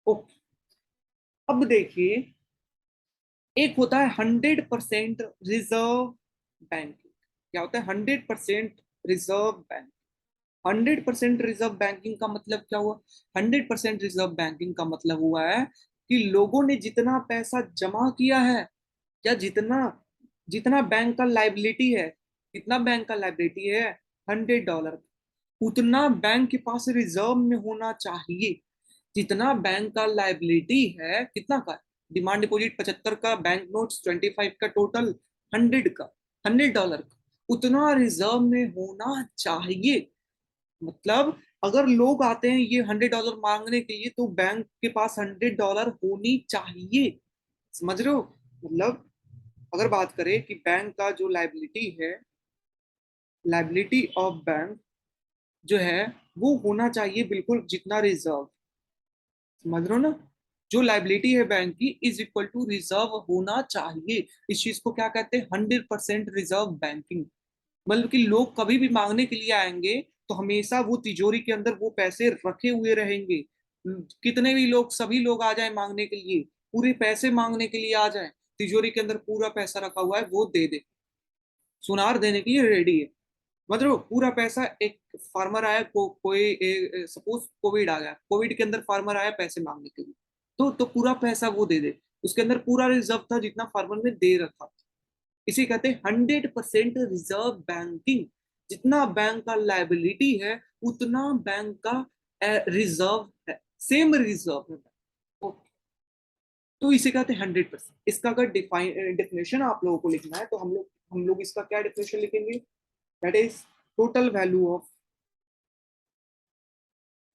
ओके। अब देखिए, एक होता है 100% रिजर्व बैंकिंग। क्या होता है 100% रिजर्व बैंक? 100% रिजर्व बैंकिंग का मतलब क्या हुआ? 100% रिजर्व बैंकिंग का मतलब हुआ है कि लोगों ने जितना पैसा जमा किया है, या जितना जितना बैंक का लाइबिलिटी है, कितना बैंक का लाइबिलिटी है? $100। उतना बैंक के पास रिजर्व में होना चाहिए। जितना बैंक का लाइबिलिटी है, कितना का? डिमांड डिपॉजिट 75 का, बैंक नोट्स 25 का, टोटल 100 का, $100 का, उतना रिजर्व में होना चाहिए। मतलब अगर लोग आते हैं ये $100 मांगने के लिए, तो बैंक के पास $100 होनी चाहिए। समझ रहे हो? मतलब अगर बात करें कि बैंक का जो लाइबिलिटी है, लाइबिलिटी ऑफ बैंक जो है, वो होना चाहिए बिल्कुल जितना रिजर्व। समझ रहे हो ना? जो लाइबिलिटी है बैंक की इज इक्वल टू रिजर्व होना चाहिए। इस चीज को क्या कहते हैं? 100% रिजर्व बैंकिंग। मतलब कि लोग कभी भी मांगने के लिए आएंगे, तो हमेशा वो तिजोरी के अंदर वो पैसे रखे हुए रहेंगे। कितने भी लोग, सभी लोग आ जाए मांगने के लिए, पूरे पैसे मांगने के लिए आ जाए, तिजोरी के अंदर पूरा पैसा रखा हुआ है, वो दे दे, सुनार देने के लिए रेडी है। मतलब पूरा पैसा, एक फार्मर आया कोई सपोज कोविड आ गया, कोविड के अंदर फार्मर आया पैसे मांगने के लिए, तो पूरा पैसा वो दे दे। उसके अंदर पूरा रिजर्व था जितना फार्मर ने दे रखा। इसे कहते हैं 100% रिजर्व बैंकिंग। जितना बैंक का लाइबिलिटी है, उतना बैंक का रिजर्व है, सेम रिजर्व है। ओके। तो इसे कहते हैं 100%। इसका अगर डिफिनेशन आप लोगों को लिखना है, तो हम लोग इसका क्या डिफिनेशन लिखेंगे? That is total value of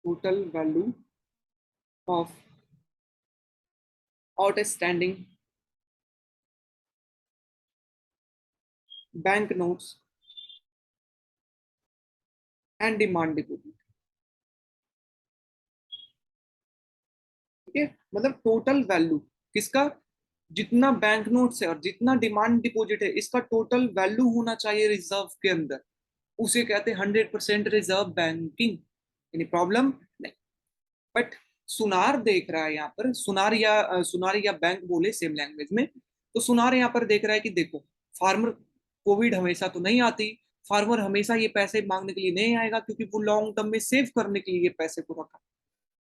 total value of outstanding bank notes and demand deposit. ठीक है? मतलब टोटल वैल्यू किसका? जितना बैंक नोट्स है और जितना डिमांड डिपॉजिट है, इसका टोटल वैल्यू होना चाहिए रिजर्व के अंदर। उसे कहते हैं 100% रिजर्व बैंकिंग। Any problem? नहीं। बट सुनार देख रहा है यहाँ पर, सुनार या बैंक बोले सेम लैंग्वेज में। तो सुनार यहाँ पर देख रहा है कि देखो, फार्मर, कोविड हमेशा तो नहीं आती, फार्मर हमेशा ये पैसे मांगने के लिए नहीं आएगा, क्योंकि वो लॉन्ग टर्म में सेव करने के लिए ये पैसे को रखा।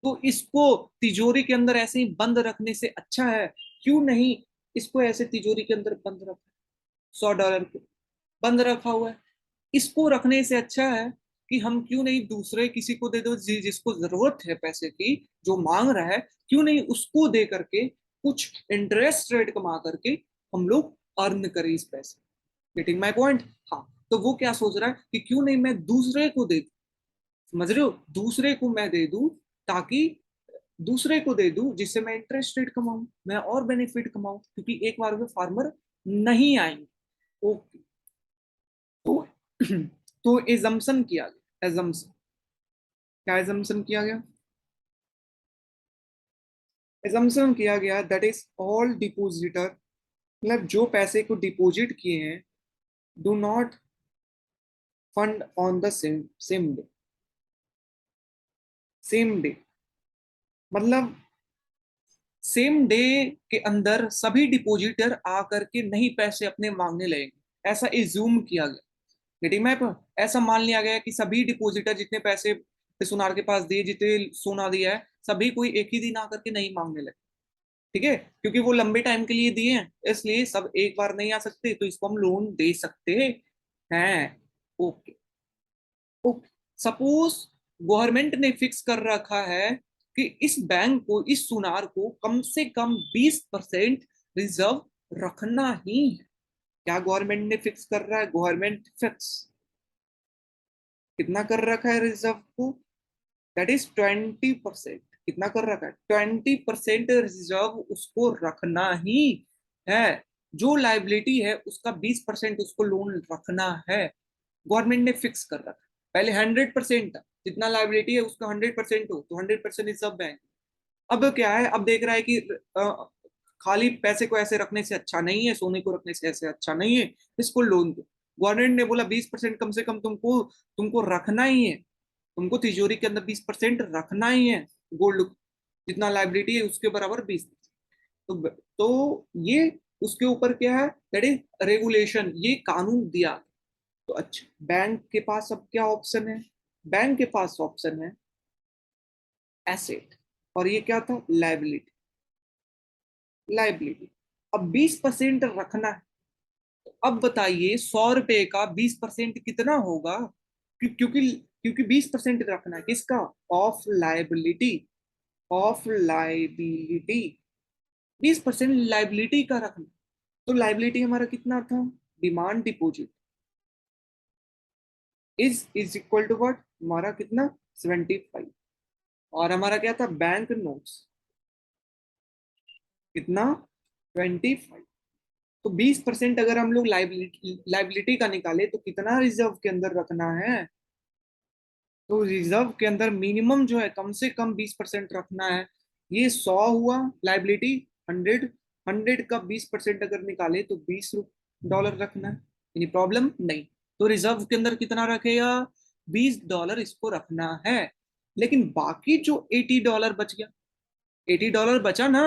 तो इसको तिजोरी के अंदर ऐसे ही बंद रखने से अच्छा है, क्यों नहीं इसको ऐसे तिजोरी के अंदर बंद रखा? $100 को बंद रखा हुआ है, इसको रखने से अच्छा है कि हम क्यों नहीं दूसरे किसी को दे दो, जिसको जरूरत है पैसे की, जो मांग रहा है, क्यों नहीं उसको दे करके कुछ इंटरेस्ट रेट कमा करके हम लोग अर्न करें इस पैसे। Getting my point? हाँ। तो वो क्या सोच रहा है कि क्यों नहीं मैं दूसरे को दे दूं। समझ रहे हो? दूसरे को मैं दे दूं, ताकि दूसरे को दे दूं, जिससे मैं इंटरेस्ट रेट कमाऊं, मैं और बेनिफिट कमाऊं, क्योंकि एक बार में फार्मर नहीं आएंगे। ओके। तो तो एजम्पशन किया गया, एजम्पशन, क्या एजम्पशन किया गया? एजम्पशन किया गया दैट इज ऑल डिपोजिटर, मतलब जो पैसे को डिपॉजिट किए हैं, do not fund on the same same day. Same day मतलब सेम डे के अंदर सभी डिपॉजिटर आकर के नहीं पैसे अपने मांगने लगेंगे, ऐसा इज्यूम किया गया। Getting map? ऐसा मान लिया गया कि सभी डिपॉजिटर जितने पैसे सुनार के पास दिए, जितने सोना दिया है, सभी कोई एक ही दिन आकर के नहीं मांगने लगे। ठीक है? क्योंकि वो लंबे टाइम के लिए दिए हैं, इसलिए सब एक बार नहीं आ सकते, तो इसको हम लोन दे सकते हैं। ओके। ओके। सपोज गवर्नमेंट ने फिक्स कर रखा है कि इस बैंक को, इस सुनार को कम से कम 20% रिजर्व रखना ही है। क्या गवर्नमेंट ने फिक्स कर रहा है? गवर्नमेंट फिक्स कितना कर रखा है रिजर्व को, दैट इज 20%। कितना कर रखा है, 20% रिजर्व उसको रखना ही है। जो लाइबिलिटी है उसका 20% उसको लोन रखना है। गवर्नमेंट ने फिक्स कर रखा। पहले 100% था, जितना लाइबिलिटी है उसका 100% हो तो 100% रिजर्व बैंक। अब क्या है, अब देख रहा है कि खाली पैसे को ऐसे रखने से अच्छा नहीं है, सोने को रखने से ऐसे अच्छा नहीं है, इसको लोन दो। गवर्नमेंट ने बोला 20% कम से कम तुमको तुमको रखना ही है, तुमको तिजोरी के अंदर 20% रखना ही है। गोल्ड जितना लाइबिलिटी है उसके बराबर 20%। तो ये उसके ऊपर क्या है, दैट इज रेगुलेशन, ये कानून दिया। तो अच्छा, बैंक के पास अब क्या ऑप्शन है, बैंक के पास ऑप्शन है एसेट, और ये क्या था, लाइबिलिटी। लाइबिलिटी अब 20% रखना है। तो अब बताइए 100 रुपए का 20% कितना होगा, क्योंकि क्योंकि 20% रखना है किसका, of liability. Of liability 20% liability का रखना। तो लाइबिलिटी हमारा कितना था, demand deposit is equal to what, हमारा कितना 75। और हमारा क्या था, बैंक नोट्स कितना 25। तो 20% अगर हम लोग लाइबिलिटी का निकाले तो कितना रिजर्व के अंदर रखना है। तो रिजर्व के अंदर मिनिमम जो है कम से कम 20% रखना है। ये 100 हुआ लाइबिलिटी, 100। 100 का 20% अगर निकाले तो $20 रखना है, यानी प्रॉब्लम नहीं। तो रिजर्व के अंदर कितना रखेगा, $20 इसको रखना है। लेकिन बाकी जो $80 बच गया, $80 बचा ना,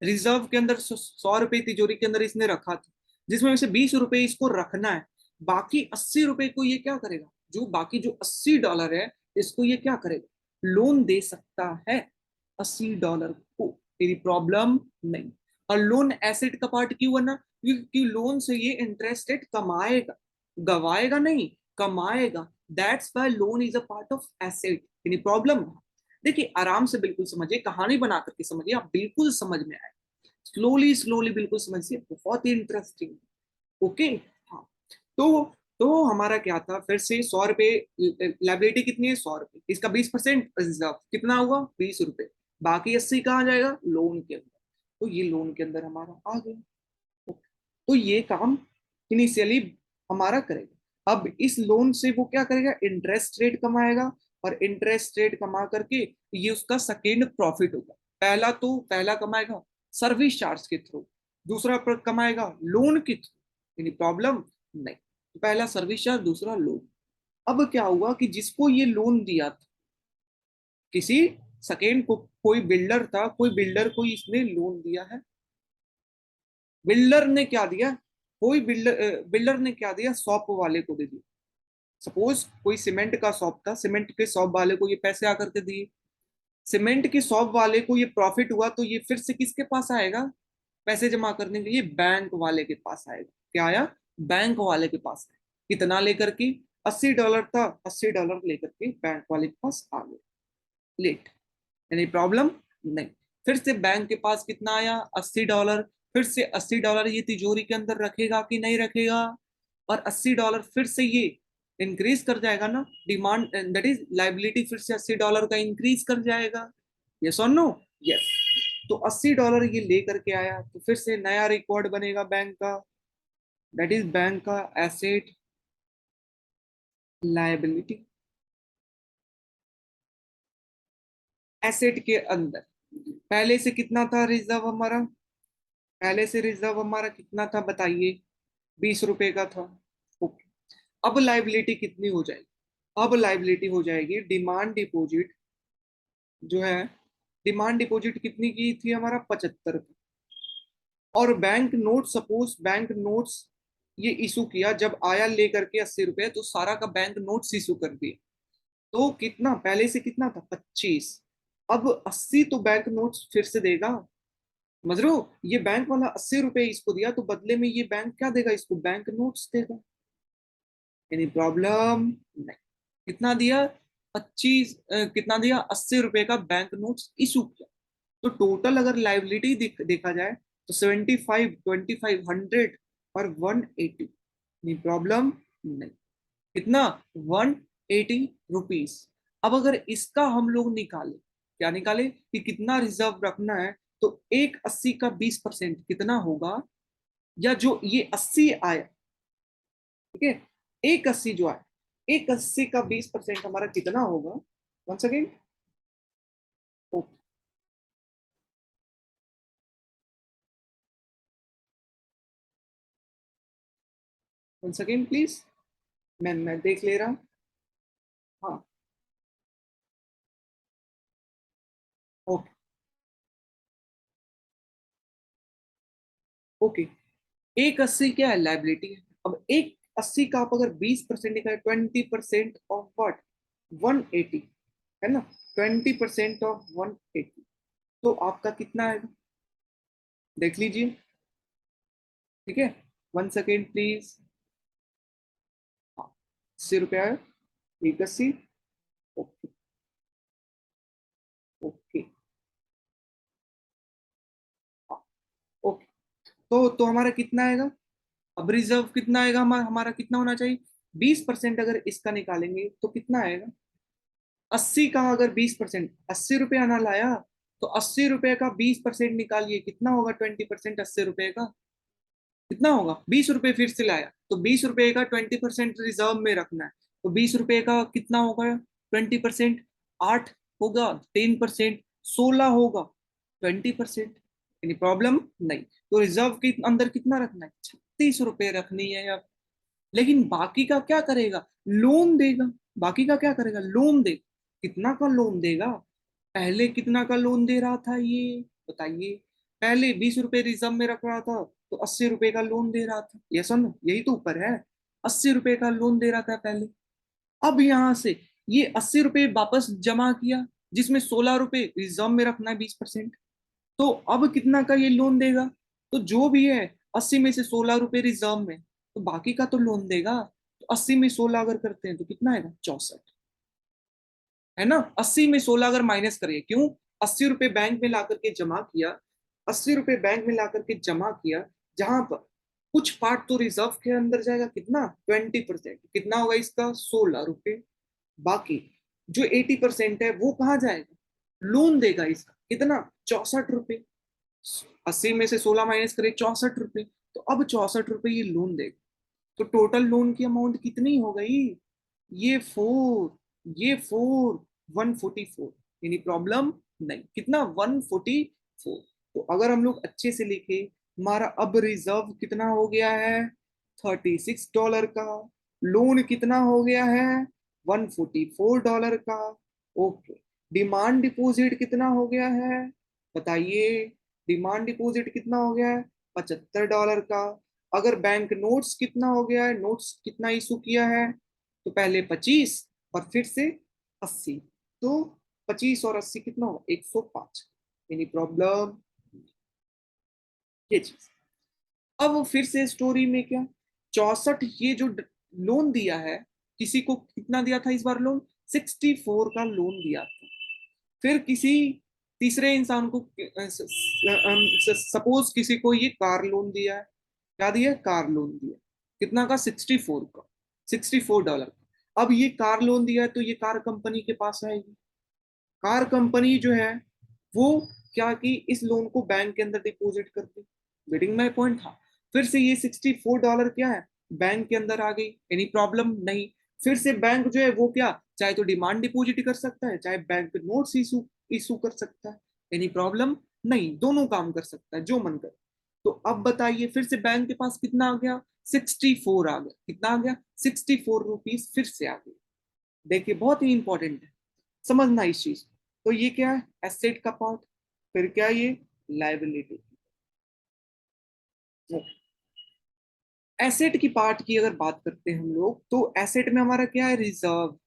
रिजर्व के अंदर 100 रुपए तिजोरी के अंदर इसने रखा था, जिसमें से $20 इसको रखना है। बाकी $80 को ये क्या करेगा, जो बाकी जो $80 है इसको ये क्या करेगा, लोन दे सकता है $80 को, तेरी प्रॉब्लम नहीं। और लोन एसेट का पार्ट क्यों बना, क्योंकि लोन से ये इंटरेस्ट रेट कमाएगा, गवाएगा नहीं, कमाएगा। That's why loan is a part of asset. यानी प्रॉब्लम, देखिए आराम से बिल्कुल समझिए, कहानी बना करके समझिए, आप बिल्कुल समझ में आए। स्लोली स्लोली बिल्कुल समझिए, बहुत ही इंटरेस्टिंग। ओके। हाँ। तो तो हमारा क्या था, फिर से 100 रुपए लाइबिलिटी कितनी है, 100 रुपए, इसका 20% रिजर्व कितना हुआ, $20। बाकी 80 कहाँ जाएगा, लोन के अंदर। तो ये लोन के अंदर हमारा आ गया। ओके। तो ये काम इनिशियली हमारा करेगा। अब इस लोन से वो क्या करेगा, इंटरेस्ट रेट कमाएगा, और इंटरेस्ट रेट कमा करके ये उसका सेकेंड प्रॉफिट होगा। पहला कमाएगा सर्विस चार्ज के थ्रू, दूसरा कमाएगा लोन के थ्रू, यानी प्रॉब्लम नहीं। तो पहला सर्विस चार्ज, दूसरा लोन। अब क्या हुआ कि जिसको ये लोन दिया था, किसी सेकेंड को, कोई बिल्डर था, कोई बिल्डर को इसने लोन दिया है। बिल्डर ने क्या दिया, कोई बिल्डर ने क्या दिया, शॉप वाले को दे दिया। सपोज कोई सीमेंट का शॉप था, सीमेंट के शॉप वाले को ये पैसे आकर के दिए। सीमेंट के शॉप वाले को ये प्रॉफिट हुआ, तो ये फिर से किसके पास आएगा, पैसे जमा करने के लिए बैंक वाले के पास आएगा। क्या आया, बैंक वाले के पास आएगा। कितना लेकर के, $80 था, $80 लेकर के बैंक वाले के पास आ गए लेट, यानी प्रॉब्लम नहीं। फिर से बैंक के पास कितना आया, $80। फिर से $80 ये तिजोरी के अंदर रखेगा कि नहीं रखेगा, और $80 फिर से ये इंक्रीज कर जाएगा ना, डिमांड दैट इज लाइबिलिटी फिर से $80 का इंक्रीज कर जाएगा। यस और नो, यस। तो $80 ये लेकर के आया, तो फिर से नया रिकॉर्ड बनेगा बैंक का, दैट इज बैंक का एसेट लाइबिलिटी। एसेट के अंदर पहले से कितना था रिजर्व हमारा, पहले से रिजर्व हमारा कितना था बताइए, $20 का था। ओके। अब लाइबिलिटी कितनी हो जाएगी, अब लाइबिलिटी हो जाएगी डिमांड डिपॉजिट, जो है डिमांड डिपॉजिट कितनी की थी हमारा, 75। और bank note, suppose bank notes ये इशू किया, जब आया लेकर के $80, तो सारा का बैंक नोट्स इशू कर दिया। तो कितना, पहले से कितना था 25, अब 80 तो बैंक नोट्स फिर से देगा। समझ रहे हो, ये बैंक वाला $80 इसको दिया, तो बदले में ये बैंक क्या देगा, इसको बैंक नोट्स देगा। एनी प्रॉब्लम नहीं। कितना दिया, 25, कितना दिया, $80 का बैंक नोट्स इशू किया। तो टोटल अगर लाइबिलिटी देखा जाए तो 75, 25, 100 और 180, प्रॉब्लम नहीं। कितना, 180। 80 रुपीज। अब अगर इसका हम लोग निकाले, क्या निकाले कि कितना रिजर्व रखना है, तो एक 80 का 20% कितना होगा, या जो ये 80 आया, ठीक है, एक 80 जो आया, एक 80 का 20% हमारा कितना होगा, one second, one second please, मैं देख ले रहा हूँ। हाँ, ओके, ओके। एक 80 क्या है, लाइबिलिटी है। अब एक 80 का आप अगर 20% निकाले, 20% ऑफ व्हाट, 180, है ना, 20% ऑफ 180, तो आपका कितना आएगा, देख लीजिए, ठीक है, वन सेकेंड प्लीज। हाँ, 80 रुपया है, एक 80, ओके, ओके, हाँ, ओके। तो हमारा कितना आएगा, अब रिजर्व कितना आएगा, हमारा हमारा कितना होना चाहिए, 20% अगर इसका निकालेंगे तो कितना आएगा, 80 का अगर 20%, 80 रुपया ना लाया, तो 80 रुपए का 20% निकालिए, कितना होगा, 20%, 80 रुपए का कितना होगा, 20 रुपए फिर से लाया, तो 20 रुपए का 20% रिजर्व में रखना है, तो 20 रुपए का कितना होगा, 20%, 8 होगा, 10%, 16 होगा, 20%, यानी प्रॉब्लम नहीं। तो रिजर्व के अंदर कितना रखना है, 36 रुपए रखनी है अब। लेकिन बाकी का क्या करेगा, लोन देगा, बाकी का क्या करेगा, लोन देगा, कितना का लोन देगा, पहले कितना का लोन दे रहा था ये बताइए, पहले 20 रुपए रिजर्व में रख रहा था, तो 80 रुपए का लोन दे रहा था, ये सुन, यही तो ऊपर है, 80 रुपए का लोन दे रहा था पहले। अब यहां से ये 80 रुपए वापस जमा किया, जिसमें 16 रुपए रिजर्व में रखना है 20%, तो अब कितना का ये लोन देगा, तो जो भी है 80 में से 16 रुपए रिजर्व में, तो बाकी का तो लोन देगा, तो 80 में 16 अगर करते हैं तो कितना आएगा, 64, है ना। 80 में 16 अगर माइनस करिए, क्यों, 80 रुपए बैंक में ला करके जमा किया, 80 रुपए बैंक में ला करके जमा किया, जहां पर कुछ पार्ट तो रिजर्व के अंदर जाएगा, कितना, 20%, कितना होगा इसका, 16 रुपए, बाकी जो 80% है वो कहाँ जाएगा, लोन देगा इसका, कितना, 64 रुपए, 80 में से 16 माइनस करे, 64 रुपए, तो अब 64 रुपए ये लोन देगा, तो टोटल लोन की अमाउंट कितनी हो गई, ये फोर, ये फोर, 144, यानी प्रॉब्लम नहीं, कितना, 144। तो अगर हम लोग अच्छे से लिखे, हमारा अब रिजर्व कितना हो गया है, $36 का, लोन कितना हो गया है, $144 का, ओके। डिमांड डिपॉजिट कितना हो गया है, बताइए, डिमांड डिपॉजिट कितना हो गया है, $75 का। अगर बैंक नोट्स कितना हो गया है, नोट्स कितना इशू किया है, तो पहले 25 और फिर से 80, तो 25 और 80 कितना होगा, 105, एनी प्रॉब्लम, ये चीज। अब फिर से स्टोरी में क्या, 64, ये जो लोन दिया है, किसी को कितना दिया था इस बार लोन, 64 का लोन दिया था। फिर किसी तीसरे इंसान को, सपोज किसी को ये कार लोन दिया है, क्या दिया, कार लोन दिया, कितना का, 64 का, $64 का। अब ये कार लोन दिया है, तो ये कार कंपनी के पास आएगी, कार कंपनी जो है वो क्या की, इस लोन को बैंक के अंदर डिपॉजिट कर दी, वेटिंग माई पॉइंट था। फिर से ये $64 क्या है, बैंक के अंदर आ गई, एनी प्रॉब्लम नहीं। फिर से बैंक जो है वो क्या, चाहे तो डिमांड डिपॉजिट कर सकता है, चाहे बैंक नोट्स इशू इशू कर सकता है, एनी प्रॉब्लम नहीं, दोनों काम कर सकता है जो मन करे। तो अब बताइए, फिर से बैंक के पास कितना आ गया, 64 आ गया, कितना आ गया, ₹64 फिर से आ गया। देखिए बहुत ही इंपॉर्टेंट है समझना इस चीज। तो ये क्या है, एसेट का पार्ट, फिर क्या है ये, लाइबिलिटी। एसेट की पार्ट की अगर बात करते हैं हम लोग, तो एसेट में हमारा क्या है, रिजर्व,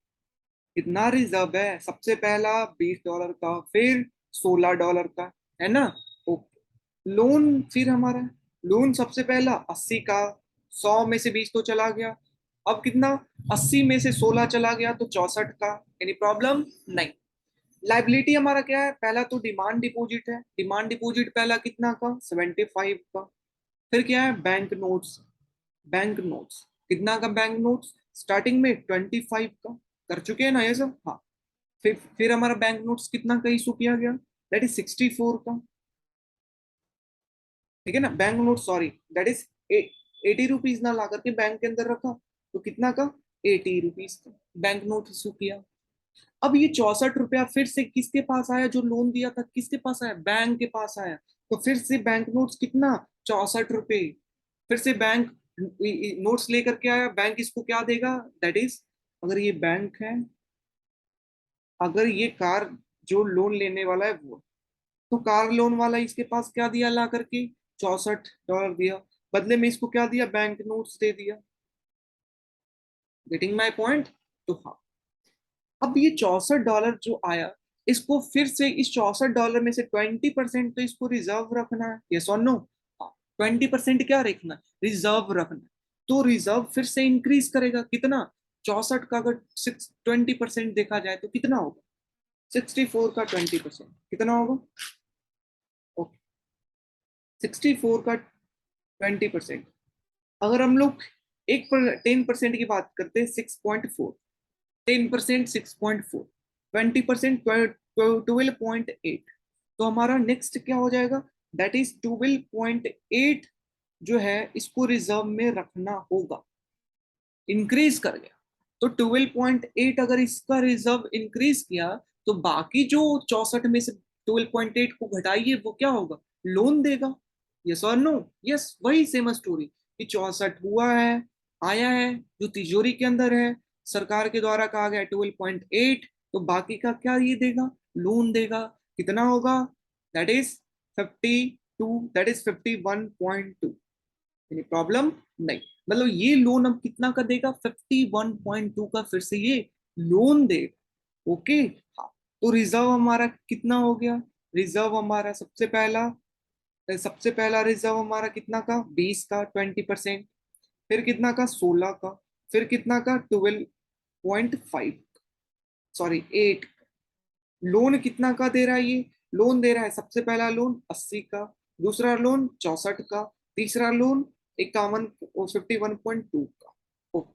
कितना रिजर्व है, सबसे पहला $20 का, फिर $16 का, है ना, ओके। लोन फिर हमारा, लोन सबसे पहला 80 का, 100 में से 20 तो चला गया, अब कितना, 80 में से 16 चला गया, तो 64 का, यानी प्रॉब्लम नहीं। लाइबिलिटी हमारा क्या है, पहला तो डिमांड डिपॉजिट है, डिमांड डिपॉजिट पहला कितना का, 75 का। फिर क्या है, बैंक नोट्स, बैंक नोट्स कितना का, बैंक नोट्स स्टार्टिंग में 25 का, कर चुके हैं ना ये सब, हाँ। फिर हमारा बैंक नोट्स कितना का इशू किया गया, दैट इज 64 का, ठीक है ना। Bank note, sorry, that is 80 rupees ना ला करके बैंक के अंदर रखा, तो कितना का, 80 रुपीज का बैंक नोट इशू किया। अब ये 64 रुपया फिर से किसके पास आया, जो लोन दिया था किसके पास आया, बैंक के पास आया। तो फिर से बैंक नोट्स कितना, 64 रुपए। फिर से बैंक नोट्स लेकर के आया, बैंक इसको क्या देगा, दैट इज, अगर ये बैंक है, अगर ये कार जो लोन लेने वाला है वो, तो कार लोन वाला इसके पास क्या दिया ला करके, 64 डॉलर दिया, बदले में इसको क्या दिया, बैंक नोट्स दे दिया। Getting my point. तो हाँ, अब ये 64 डॉलर जो आया, इसको फिर से इस 64 डॉलर में से 20% तो इसको रिजर्व रखना है, यस और नो। 20% क्या रखना, रिजर्व रखना। तो रिजर्व फिर से इंक्रीज करेगा, कितना, 64 का अगर 20% देखा जाए तो कितना होगा, 64 का 20% कितना होगा, ओके, 64 का 20%। अगर हम लोग 10% की बात करते हैं, 6.4, 10% 6.4, 20% 12.8, तो हमारा नेक्स्ट क्या हो जाएगा, दैट इज 12.8 जो है इसको रिजर्व में रखना होगा, इंक्रीज कर गया। तो 12.8 अगर इसका रिजर्व इंक्रीज किया, तो बाकी जो 64 में से 12.8 को घटाइए, वो क्या होगा, लोन देगा, यस और नो। यस, वही सेम स्टोरी कि 64 हुआ है, आया है, जो तिजोरी के अंदर है, सरकार के द्वारा कहा गया 12.8, तो बाकी का क्या ये देगा, लोन देगा, कितना होगा, that is 52, that is 51.2। Any problem, नहीं, मतलब ये लोन अब कितना का देगा, 51.2 का फिर से ये लोन देगा, ओके। हाँ, तो रिजर्व हमारा कितना हो गया, रिजर्व हमारा सबसे पहला रिजर्व हमारा कितना का, 20 का 20%, फिर कितना का, 16 का, फिर कितना का, 12.5, सॉरी 8। लोन कितना का दे रहा है ये, लोन दे रहा है सबसे पहला लोन 80 का, दूसरा लोन 64 का, तीसरा लोन 51 का, ओके।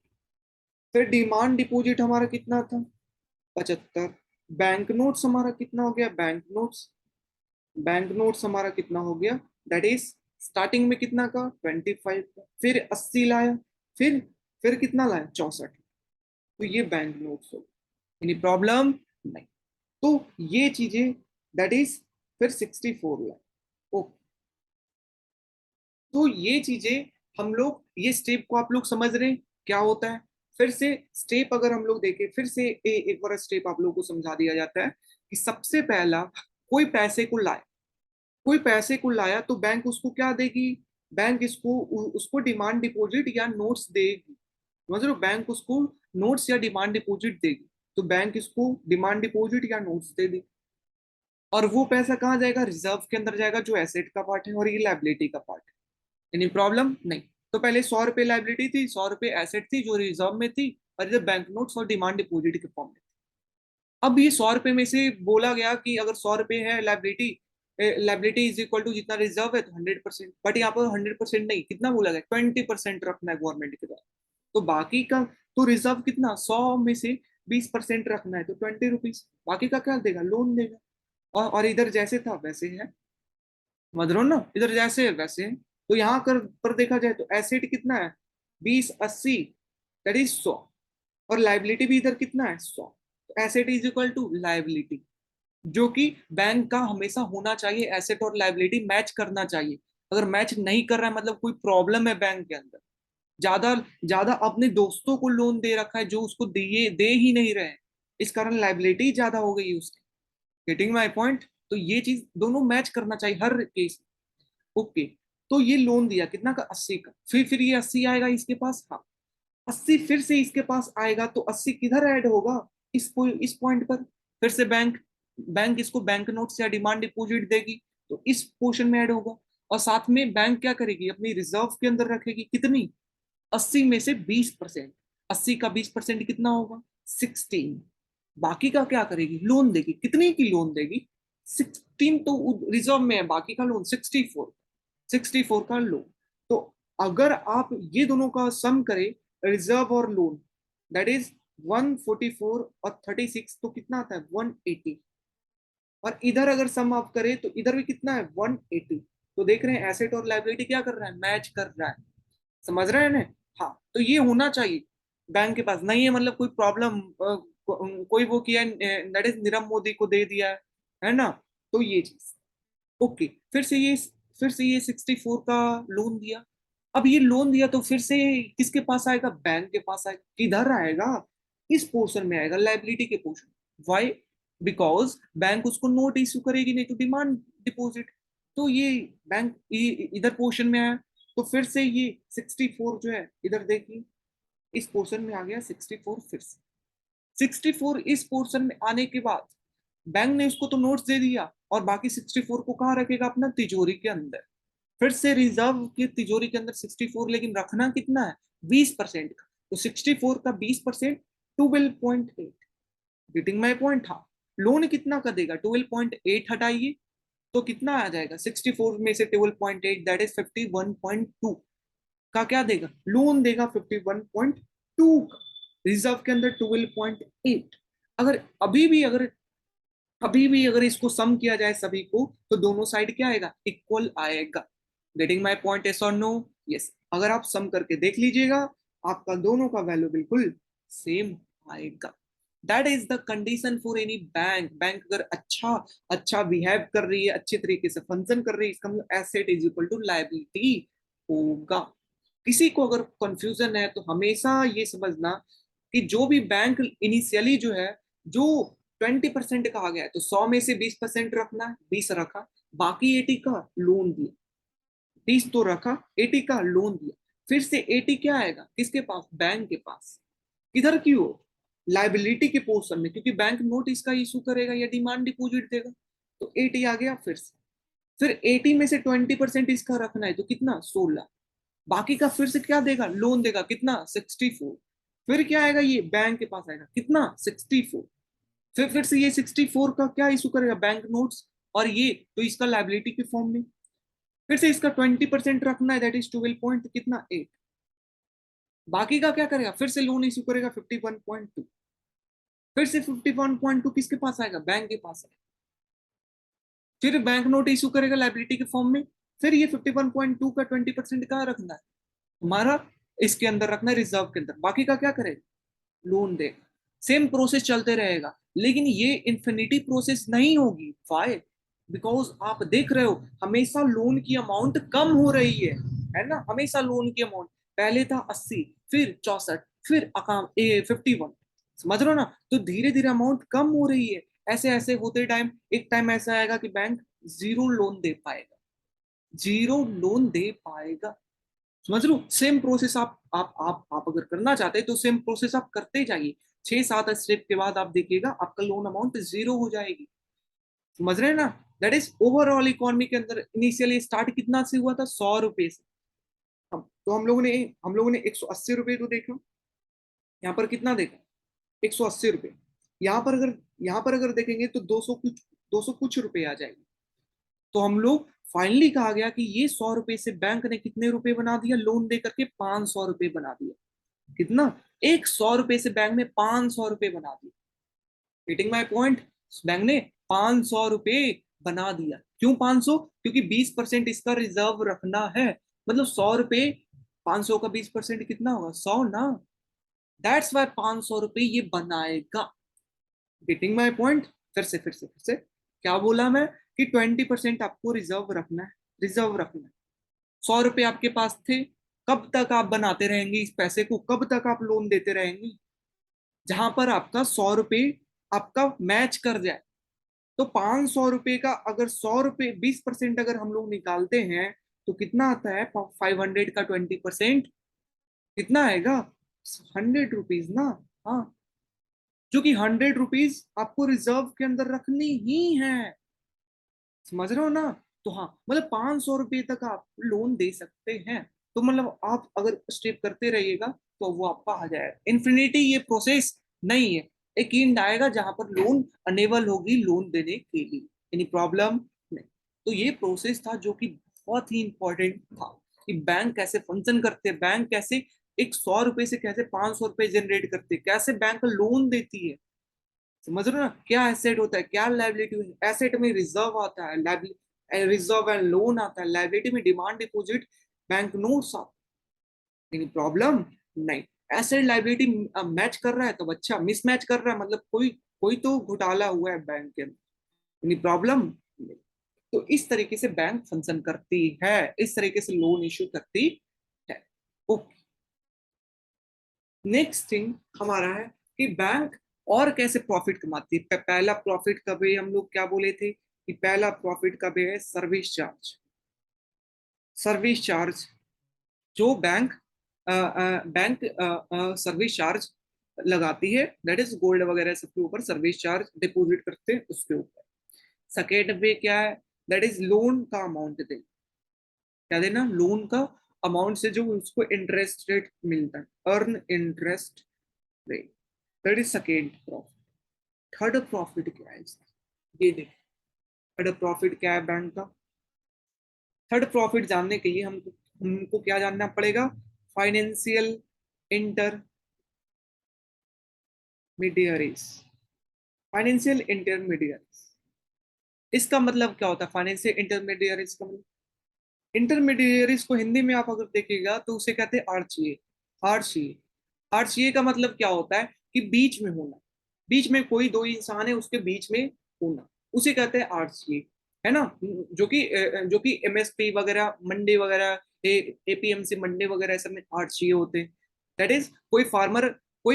फिर डिमांड डिपॉजिट हमारा कितना था, 75। बैंक नोट्स हमारा कितना हो गया, बैंक नोट्स हमारा कितना हो गया, दैट इज स्टार्टिंग में कितना का, 25 का, फिर 80 लाया, फिर फिर कितना लाया, 64। तो ये बैंक नोट्स हो, एनी प्रॉब्लम, नहीं। तो ये चीजें, दैट इज, फिर 64 लाए, ओके। तो ये चीजें हम लोग, ये स्टेप को आप लोग समझ रहे हैं क्या होता है। फिर से स्टेप अगर हम लोग देखें, फिर से एक बार स्टेप आप लोगों को समझा दिया जाता है कि सबसे पहला, कोई पैसे को लाए, कोई पैसे को लाया, तो बैंक उसको क्या देगी, बैंक इसको उसको डिमांड डिपॉजिट या नोट्स देगी, समझ रहे हो, बैंक उसको नोट्स या डिमांड डिपॉजिट देगी, तो बैंक इसको डिमांड डिपॉजिट या नोट्स दे देगी। और वो पैसा कहाँ जाएगा, रिजर्व के अंदर जाएगा, जो एसेट का पार्ट है, और ये लाइबिलिटी का पार्ट है। एनी प्रॉब्लम, नहीं। तो पहले 100 रुपए लाइबिलिटी थी, 100 रुपए एसेट थी जो रिजर्व में थी, और इधर बैंक नोट्स और डिमांड डिपॉजिट के फॉर्म में। अब ये 100 रुपए में से बोला गया कि अगर 100 रुपए है liability, liability is equal to जितना रिजर्व है, तो 100%, बट यहाँ पर 100% नहीं, कितना बोला गया, 20% रखना है गवर्नमेंट के द्वारा। तो बाकी का, तो रिजर्व कितना, 100 में से 20% रखना है, तो 20 रुपीज, बाकी का क्या देगा, लोन देगा। और इधर जैसे था वैसे है, समझ रहे हो ना, इधर जैसे है वैसे है। तो यहाँ कर पर देखा जाए तो एसेट कितना है, 20 80, दैट इज 100, और लाइबिलिटी भी इधर कितना है, 100। Asset is equal to liability, जो कि बैंक का हमेशा होना चाहिए, एसेट और लाइबिलिटी मैच करना चाहिए। अगर मैच नहीं कर रहा है, मतलब कोई प्रॉब्लम है बैंक के अंदर, ज्यादा ज्यादा अपने दोस्तों को लोन दे रखा है जो उसको दे ही नहीं रहे हैं, इस कारण लाइबिलिटी ज्यादा हो गई उसकी। Getting my point. तो ये चीज दोनों मैच करना चाहिए हर केस, ओके। तो ये लोन दिया कितना का, 80 का, फिर ये 80 आएगा इसके पास, हाँ, 80 फिर से इसके पास आएगा, तो 80 किधर ऐड होगा, इस पॉइंट पर। फिर से बैंक बैंक इसको बैंक नोट्स या डिमांड डिपॉजिट देगी, तो इस पोर्शन में ऐड होगा। और साथ में बैंक क्या करेगी, अपनी रिजर्व के अंदर रखेगी कितनी, 80 में से 20%, 80 का 20% कितना होगा, 16। बाकी का क्या करेगी, लोन देगी, कितनी की लोन देगी, 16, तो रिजर्व में है, बाकी का लोन 64, 64 का लोन। तो अगर आप ये दोनों का सम करें, रिजर्व और लोन, दैट इज 144 और 36 तो कितना आता है 180, और इधर अगर सम आप करें तो इधर भी कितना है 180। तो देख रहे हैं एसेट और लाइबिलिटी क्या कर रहा है, मैच कर रहा है। समझ रहे हैं ना? हाँ, तो ये होना चाहिए बैंक के पास। नहीं है मतलब कोई प्रॉब्लम, कोई वो किया, दैट इज नीरव मोदी को दे दिया है ना? तो ये चीज ओके। फिर से ये 64 का लोन दिया। अब ये लोन दिया तो फिर से किसके पास आएगा, बैंक के पास आएगा। किधर आएगा, इस पोर्शन में आएगा, लाइबिलिटी के पोर्शन। वाई? बिकॉज बैंक उसको नोट इश्यू करेगी नहीं, तो डिमांड डिपॉजिट। तो ये बैंक इधर पोर्शन में आया। तो फिर से ये 64 जो है इधर देखिए, इस पोर्शन में आ गया 64। फिर से 64 इस पोर्शन में आने के बाद बैंक ने उसको तो नोट्स दे दिया, और बाकी 64 को कहाँ रखेगा, अपना तिजोरी के अंदर। फिर से रिजर्व की तिजोरी के अंदर 64, लेकिन रखना कितना है, 20% का। तो 64 का 20% 12.8। गेटिंग माई पॉइंट था। लोन कितना का देगा, 12.8 हटाइए तो कितना आ जाएगा, 64 में से 12.8 दैट इज 51.2 का क्या देगा, लोन देगा 51.2 का। रिजर्व के अंदर 12.8। अगर अभी भी अगर इसको सम किया जाए सभी को, तो दोनों साइड क्या आएगा, इक्वल आएगा। गेटिंग माई पॉइंट, यस और नो? यस। अगर आप सम करके देख लीजिएगा, आपका दोनों का वैल्यू बिल्कुल सेम आएगा। That is the condition for any bank. Bank अगर अच्छा अच्छा बिहेव कर रही है, अच्छे तरीके से फंक्शन कर रही है, इसका मतलब asset is equal to liability होगा। किसी को अगर कंफ्यूजन है तो हमेशा ये समझना कि जो भी बैंक इनिशियली जो है, जो 20% कहा गया है, तो 100 में से 20% रखना है, 20 रखा, बाकी 80 का लोन दिया। 20 तो रखा, 80 का लोन दिया। फिर से 80 क्या आएगा, किसके पास, बैंक के पास। किधर की हो, लाइबिलिटी के पोर्शन में, क्योंकि बैंक नोट इसका इशू करेगा या डिमांड डिपॉजिट देगा। तो 80 आ गया। फिर 80 में से 20% इसका रखना है, तो कितना, 16। बाकी का फिर से क्या देगा, लोन देगा, कितना, 64। फिर क्या आएगा, ये बैंक के पास आएगा, कितना, 64। फिर से ये 64 का क्या इशू करेगा, बैंक नोट्स, और ये तो इसका लाइबिलिटी के फॉर्म में। फिर से इसका 20% रखना है, दैट इज 12 पॉइंट कितना, 8। बाकी का क्या करेगा, फिर से लोन इशू करेगा 51.2। फिर से 51.2 किसके पास आएगा, बैंक के पास आएगा। फिर बैंक नोट इशू करेगा लाइबिलिटी के फॉर्म में। फिर ये 51.2 का 20% कहाँ रखना है, हमारा इसके अंदर रखना है, रिजर्व के अंदर। बाकी का क्या करेगा, लोन देगा। सेम प्रोसेस चलते रहेगा, लेकिन ये इंफिनिटी प्रोसेस नहीं होगी। वाई? बिकॉज आप देख रहे हो हमेशा लोन की अमाउंट कम हो रही है ना? हमेशा लोन की अमाउंट पहले था 80, फिर 64, फिर अकाउंट 51। समझ रहे हो ना? तो धीरे धीरे अमाउंट कम हो रही है। ऐसे ऐसे होते टाइम एक टाइम ऐसा आएगा कि बैंक जीरो लोन दे पाएगा, जीरो लोन दे पाएगा। समझ लो, सेम प्रोसेस आप अगर करना चाहते हैं तो सेम प्रोसेस आप करते जाइए। 6-7 स्टेप के बाद आप देखिएगा आपका लोन अमाउंट जीरो हो जाएगी। समझ रहे हैं ना? दैट इज ओवरऑल इकोनॉमी के अंदर इनिशियली स्टार्ट कितना से हुआ था, 100 रुपए से। तो हम लोगों ने 180 रुपए तो देखा, यहाँ पर कितना देखा, 180 रुपए। यहाँ पर अगर देखेंगे तो 200 कुछ रुपए आ जाएंगे। तो हम लोग फाइनली कहा गया कि ये 100 रुपए से बैंक ने कितने रुपए बना दिया, लोन दे करके 500 रुपए बना दिया। कितना, एक 100 रुपए से बैंक ने 500 रुपए बना दिया। Getting my point? बैंक ने 500 रुपए बना दिया। क्यों 500? क्योंकि 20% इसका रिजर्व रखना है। मतलब 100 रुपए, 500 का 20% कितना होगा, 100 ना। दैट्स वाई 500 रुपए ये बनाएगा। Getting my point? फिर से क्या बोला मैं, कि 20% आपको रिजर्व रखना है, रिजर्व रखना है। 100 रुपए आपके पास थे, कब तक आप बनाते रहेंगे इस पैसे को, कब तक आप लोन देते रहेंगे, जहां पर आपका 100 रुपए आपका मैच कर जाए। तो 500 रुपए का अगर 100 रुपए 20% अगर हम लोग निकालते हैं, तो कितना आता है, 500 का 20% कितना आएगा, 100 रुपीज ना। हाँ, क्योंकि 100 रुपीज आपको रिजर्व के अंदर रखनी ही है। समझ रहे हो ना? तो हाँ, मतलब 500 रुपए तक आप लोन दे सकते हैं। तो मतलब आप अगर स्टेप करते रहिएगा तो वो आपका आ जाएगा। इन्फिनिटी ये प्रोसेस नहीं है, एक एंड आएगा जहां पर लोन अनेबल होगी लोन देने के लिए। एनी प्रॉब्लम नहीं। तो ये प्रोसेस था जो कि बहुत ही इंपॉर्टेंट था, कि बैंक कैसे फंक्शन करते हैं, बैंक कैसे एक 100 रुपए से कैसे 500 रुपए जनरेट करते, कैसे बैंक लोन देती है। समझ रहे हो ना, क्या एसेट होता है क्या लाइबिलिटी। एसेट में रिजर्व आता है, रिजर्व एंड लोन आता है। लाइबिलिटी में डिमांड डिपॉजिट बैंक नोट्स आता है। प्रॉब्लम नहीं, एसेट लाइबिलिटी मैच कर रहा है तब अच्छा, मिसमैच कर रहा है मतलब कोई कोई तो घोटाला हुआ है बैंक के अंदर, प्रॉब्लम। तो इस तरीके से बैंक फंक्शन करती है, इस तरीके से लोन इश्यू करती है। ओके, नेक्स्ट थिंग हमारा है कि बैंक और कैसे प्रॉफिट कमाती है। पहला प्रॉफिट कब है, हम लोग क्या बोले थे कि पहला प्रॉफिट कब है, सर्विस चार्ज। सर्विस चार्ज जो बैंक बैंक सर्विस चार्ज लगाती है, दैट इज गोल्ड वगैरह सबके ऊपर सर्विस चार्ज डिपॉजिट करते हैं उसके ऊपर। सेकेंड पे क्या है, दैट इज लोन का अमाउंट देना। क्या देना, लोन का अमाउंट से जो उसको इंटरेस्ट रेट मिलता है, earn interest rate, that is second profit. Third profit क्या है इसका, ये देखिए थर्ड प्रॉफिट क्या है बैंक का। थर्ड प्रॉफिट जानने के लिए हमको हमको क्या जानना पड़ेगा, फाइनेंशियल इंटरमीडियरीज। फाइनेंशियल इंटरमीडियरीज, इसका मतलब क्या होता है फाइनेंशियल इंटरमीडियरीज का मतलब। इंटरमीडियरीज को हिंदी में आप अगर देखिएगा तो उसे कहते हैं आरसीए। आरसीए, आरसीए का मतलब क्या होता है कि बीच में होना, बीच में कोई दो इंसान है उसके बीच में होना, उसे कहते हैं आरसीए, है ना। जो कि एमएसपी वगैरह मंडी वगैरह, एपीएमसी मंडी वगैरह सब में आरसीए होते हैं। दैट इज कोई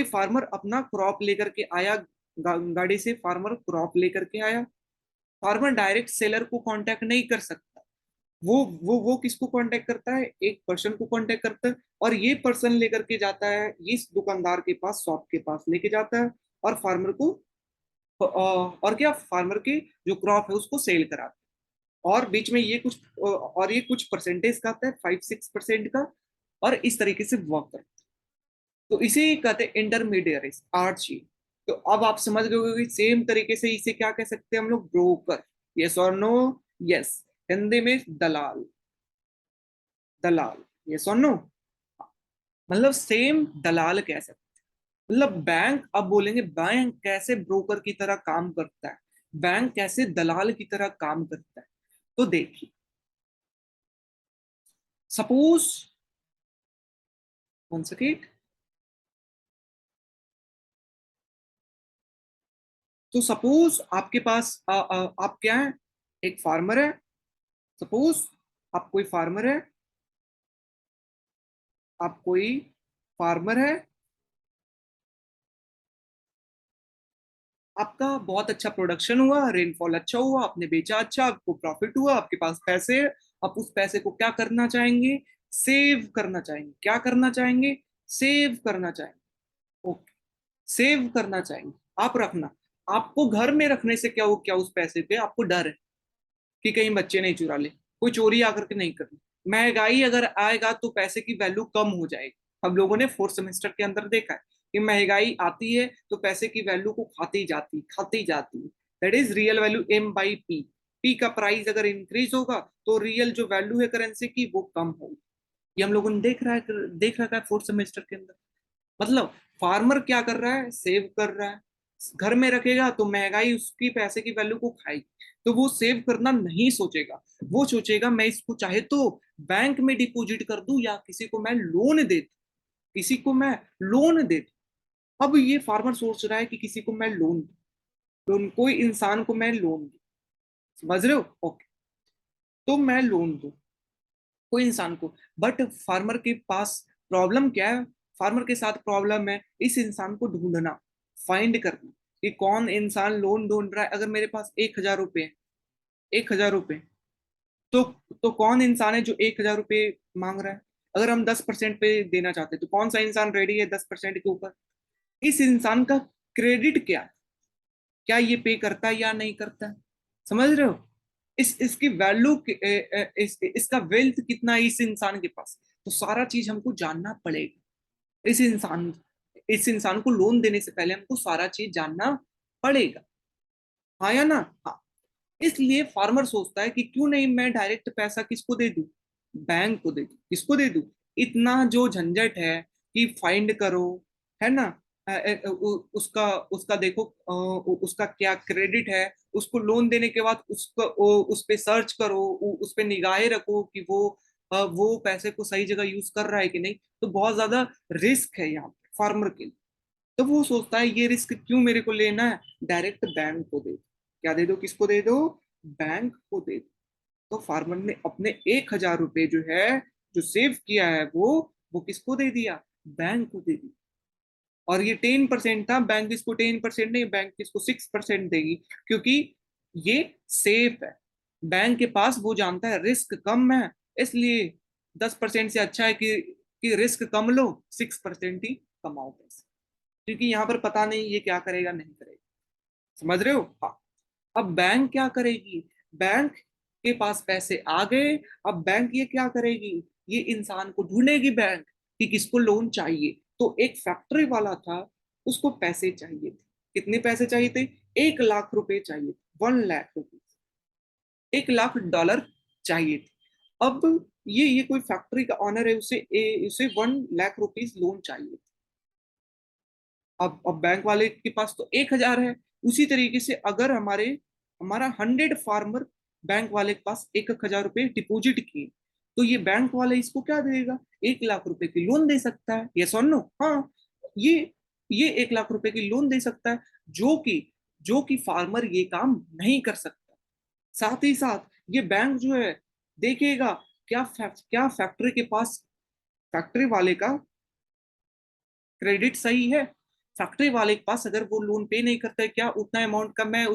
फार्मर अपना क्रॉप लेकर के आया, गाड़ी से फार्मर क्रॉप लेकर के आया। फार्मर डायरेक्ट सेलर को कांटेक्ट नहीं कर सकता, वो किसको कांटेक्ट करता है, एक पर्सन को कांटेक्ट करता है, और ये पर्सन लेकर के जाता है इस दुकानदार के पास, शॉप के पास लेके जाता है, और फार्मर को और क्या, फार्मर के जो क्रॉप है उसको सेल कराता है। और बीच में ये कुछ और ये कुछ परसेंटेज का आता है, 5-6% का, और इस तरीके से वर्क करता है। तो इसे कहते हैं इंटरमीडियरीज, आरची। तो अब आप समझ गए कि सेम तरीके से इसे क्या कह सकते हैं हम लोग, ब्रोकर। यस और नो, यस, हिंदी में दलाल। दलाल, यस और नो, मतलब सेम दलाल कह सकते हैं। मतलब बैंक, अब बोलेंगे बैंक कैसे ब्रोकर की तरह काम करता है, बैंक कैसे दलाल की तरह काम करता है। तो देखिए, सपोज, वन सेकेंड, तो सपोज आपके पास आप क्या है, एक फार्मर है। सपोज आप कोई फार्मर है, आप कोई फार्मर है, आपका बहुत अच्छा प्रोडक्शन हुआ, रेनफॉल अच्छा हुआ, आपने बेचा अच्छा, आपको प्रॉफिट हुआ, आपके पास पैसे है। आप उस पैसे को क्या करना चाहेंगे, सेव करना चाहेंगे। क्या करना चाहेंगे, सेव करना चाहेंगे। ओके, सेव करना चाहेंगे, आप रखना। आपको घर में रखने से क्या हो, क्या उस पैसे पे आपको डर है कि कहीं बच्चे नहीं चुरा ले, कोई चोरी आकर के नहीं कर ले। महंगाई अगर आएगा तो पैसे की वैल्यू कम हो जाएगी। हम लोगों ने फोर्थ सेमेस्टर के अंदर देखा है कि महंगाई आती है तो पैसे की वैल्यू को खाती जाती है। That is real value M by P. P का प्राइस अगर इंक्रीज होगा तो रियल जो वैल्यू है करेंसी की वो कम होगी। ये हम लोगों ने देख रखा है फोर्थ सेमेस्टर के अंदर। मतलब फार्मर क्या कर रहा है, सेव कर रहा है। घर में रखेगा तो महंगाई उसकी पैसे की वैल्यू को खाएगी, तो वो सेव करना नहीं सोचेगा। वो सोचेगा मैं इसको चाहे तो बैंक में डिपॉजिट कर दूं या किसी को मैं लोन दे दूं, किसी को मैं लोन दे दूं। अब ये फार्मर सोच रहा है कि किसी को मैं लोन दूं, लोन कोई इंसान को मैं लोन दूं। समझ रहे हो, ओके। तो मैं लोन दूं कोई इंसान को, बट फार्मर के पास प्रॉब्लम क्या है, फार्मर के साथ प्रॉब्लम है इस इंसान को ढूंढना, फाइंड करना कि कौन इंसान लोन ढूंढ रहा है। अगर मेरे पास 1,000 रुपये, 1,000 रुपये, तो तो कौन इंसान है जो 1,000 रुपये मांग रहा है। अगर हम 10% पे देना चाहते हैं तो कौन सा इंसान रेडी है 10% के ऊपर। इस इंसान का क्रेडिट क्या है, क्या ये पे करता है या नहीं करता है। समझ रहे हो, इसकी वैल्यू, इसका वेल्थ कितना है इस इंसान के पास। तो सारा चीज हमको जानना पड़ेगा। इस इंसान इस इंसान को लोन देने से पहले हमको सारा चीज जानना पड़ेगा। हाँ या ना, हाँ। इसलिए फार्मर सोचता है कि क्यों नहीं मैं डायरेक्ट पैसा किसको दे दूं, बैंक को दे दूं। किसको दे दूं, इतना जो झंझट है कि फाइंड करो, है ना, उसका उसका देखो, उसका क्या क्रेडिट है, उसको लोन देने के बाद उसको उस पे सर्च करो, उस पे निगाहें रखो कि वो पैसे को सही जगह यूज कर रहा है कि नहीं। तो बहुत ज्यादा रिस्क है यहाँ पे फार्मर के लिए। तो वो सोचता है ये रिस्क क्यों मेरे को लेना है, डायरेक्ट बैंक को दे दो। क्या दे दो, किसको दे दो, बैंक को दे दो। तो फार्मर ने अपने 1,000 रुपए जो है, जो सेव किया है, वो किसको दे दिया, बैंक को दे दिया। और ये 10% था, बैंक इसको 10% नहीं, बैंक इसको 6% देगी, क्योंकि ये सेफ है। बैंक के पास वो जानता है रिस्क कम है, इसलिए 10% से अच्छा है कि रिस्क कम लो, 6% ही कमाओ पैसे। क्योंकि यहाँ पर पता नहीं ये क्या करेगा नहीं करेगा। समझ रहे हो, हाँ। अब बैंक क्या करेगी, बैंक के पास पैसे आ गए। अब बैंक ये क्या करेगी, ये इंसान को ढूंढेगी बैंक कि किसको लोन चाहिए। तो एक फैक्ट्री वाला था, उसको पैसे चाहिए थे। कितने पैसे चाहिए थे, 1 लाख रुपए चाहिए थे, 1 लाख रुपीज, $1 लाख चाहिए थे। अब ये कोई फैक्ट्री का ऑनर है, उसे 1 लाख रुपीज लोन चाहिए। अब बैंक वाले के पास तो 1,000 है। उसी तरीके से अगर हमारा 100 फार्मर बैंक वाले के पास 1,000 रुपए डिपॉजिट किए, तो ये बैंक वाले इसको क्या देगा, 1 लाख रुपए की लोन दे सकता है। ये सुन लो, हाँ, ये ये 1 लाख रुपए की लोन दे सकता है, जो कि फार्मर ये काम नहीं कर सकता। साथ ही साथ ये बैंक जो है देखेगा क्या फैक्ट्री के पास, फैक्ट्री वाले का क्रेडिट सही है। फैक्ट्री वाले के पास अगर वो लोन पे नहीं करता है, क्या उतना अमाउंट का मैं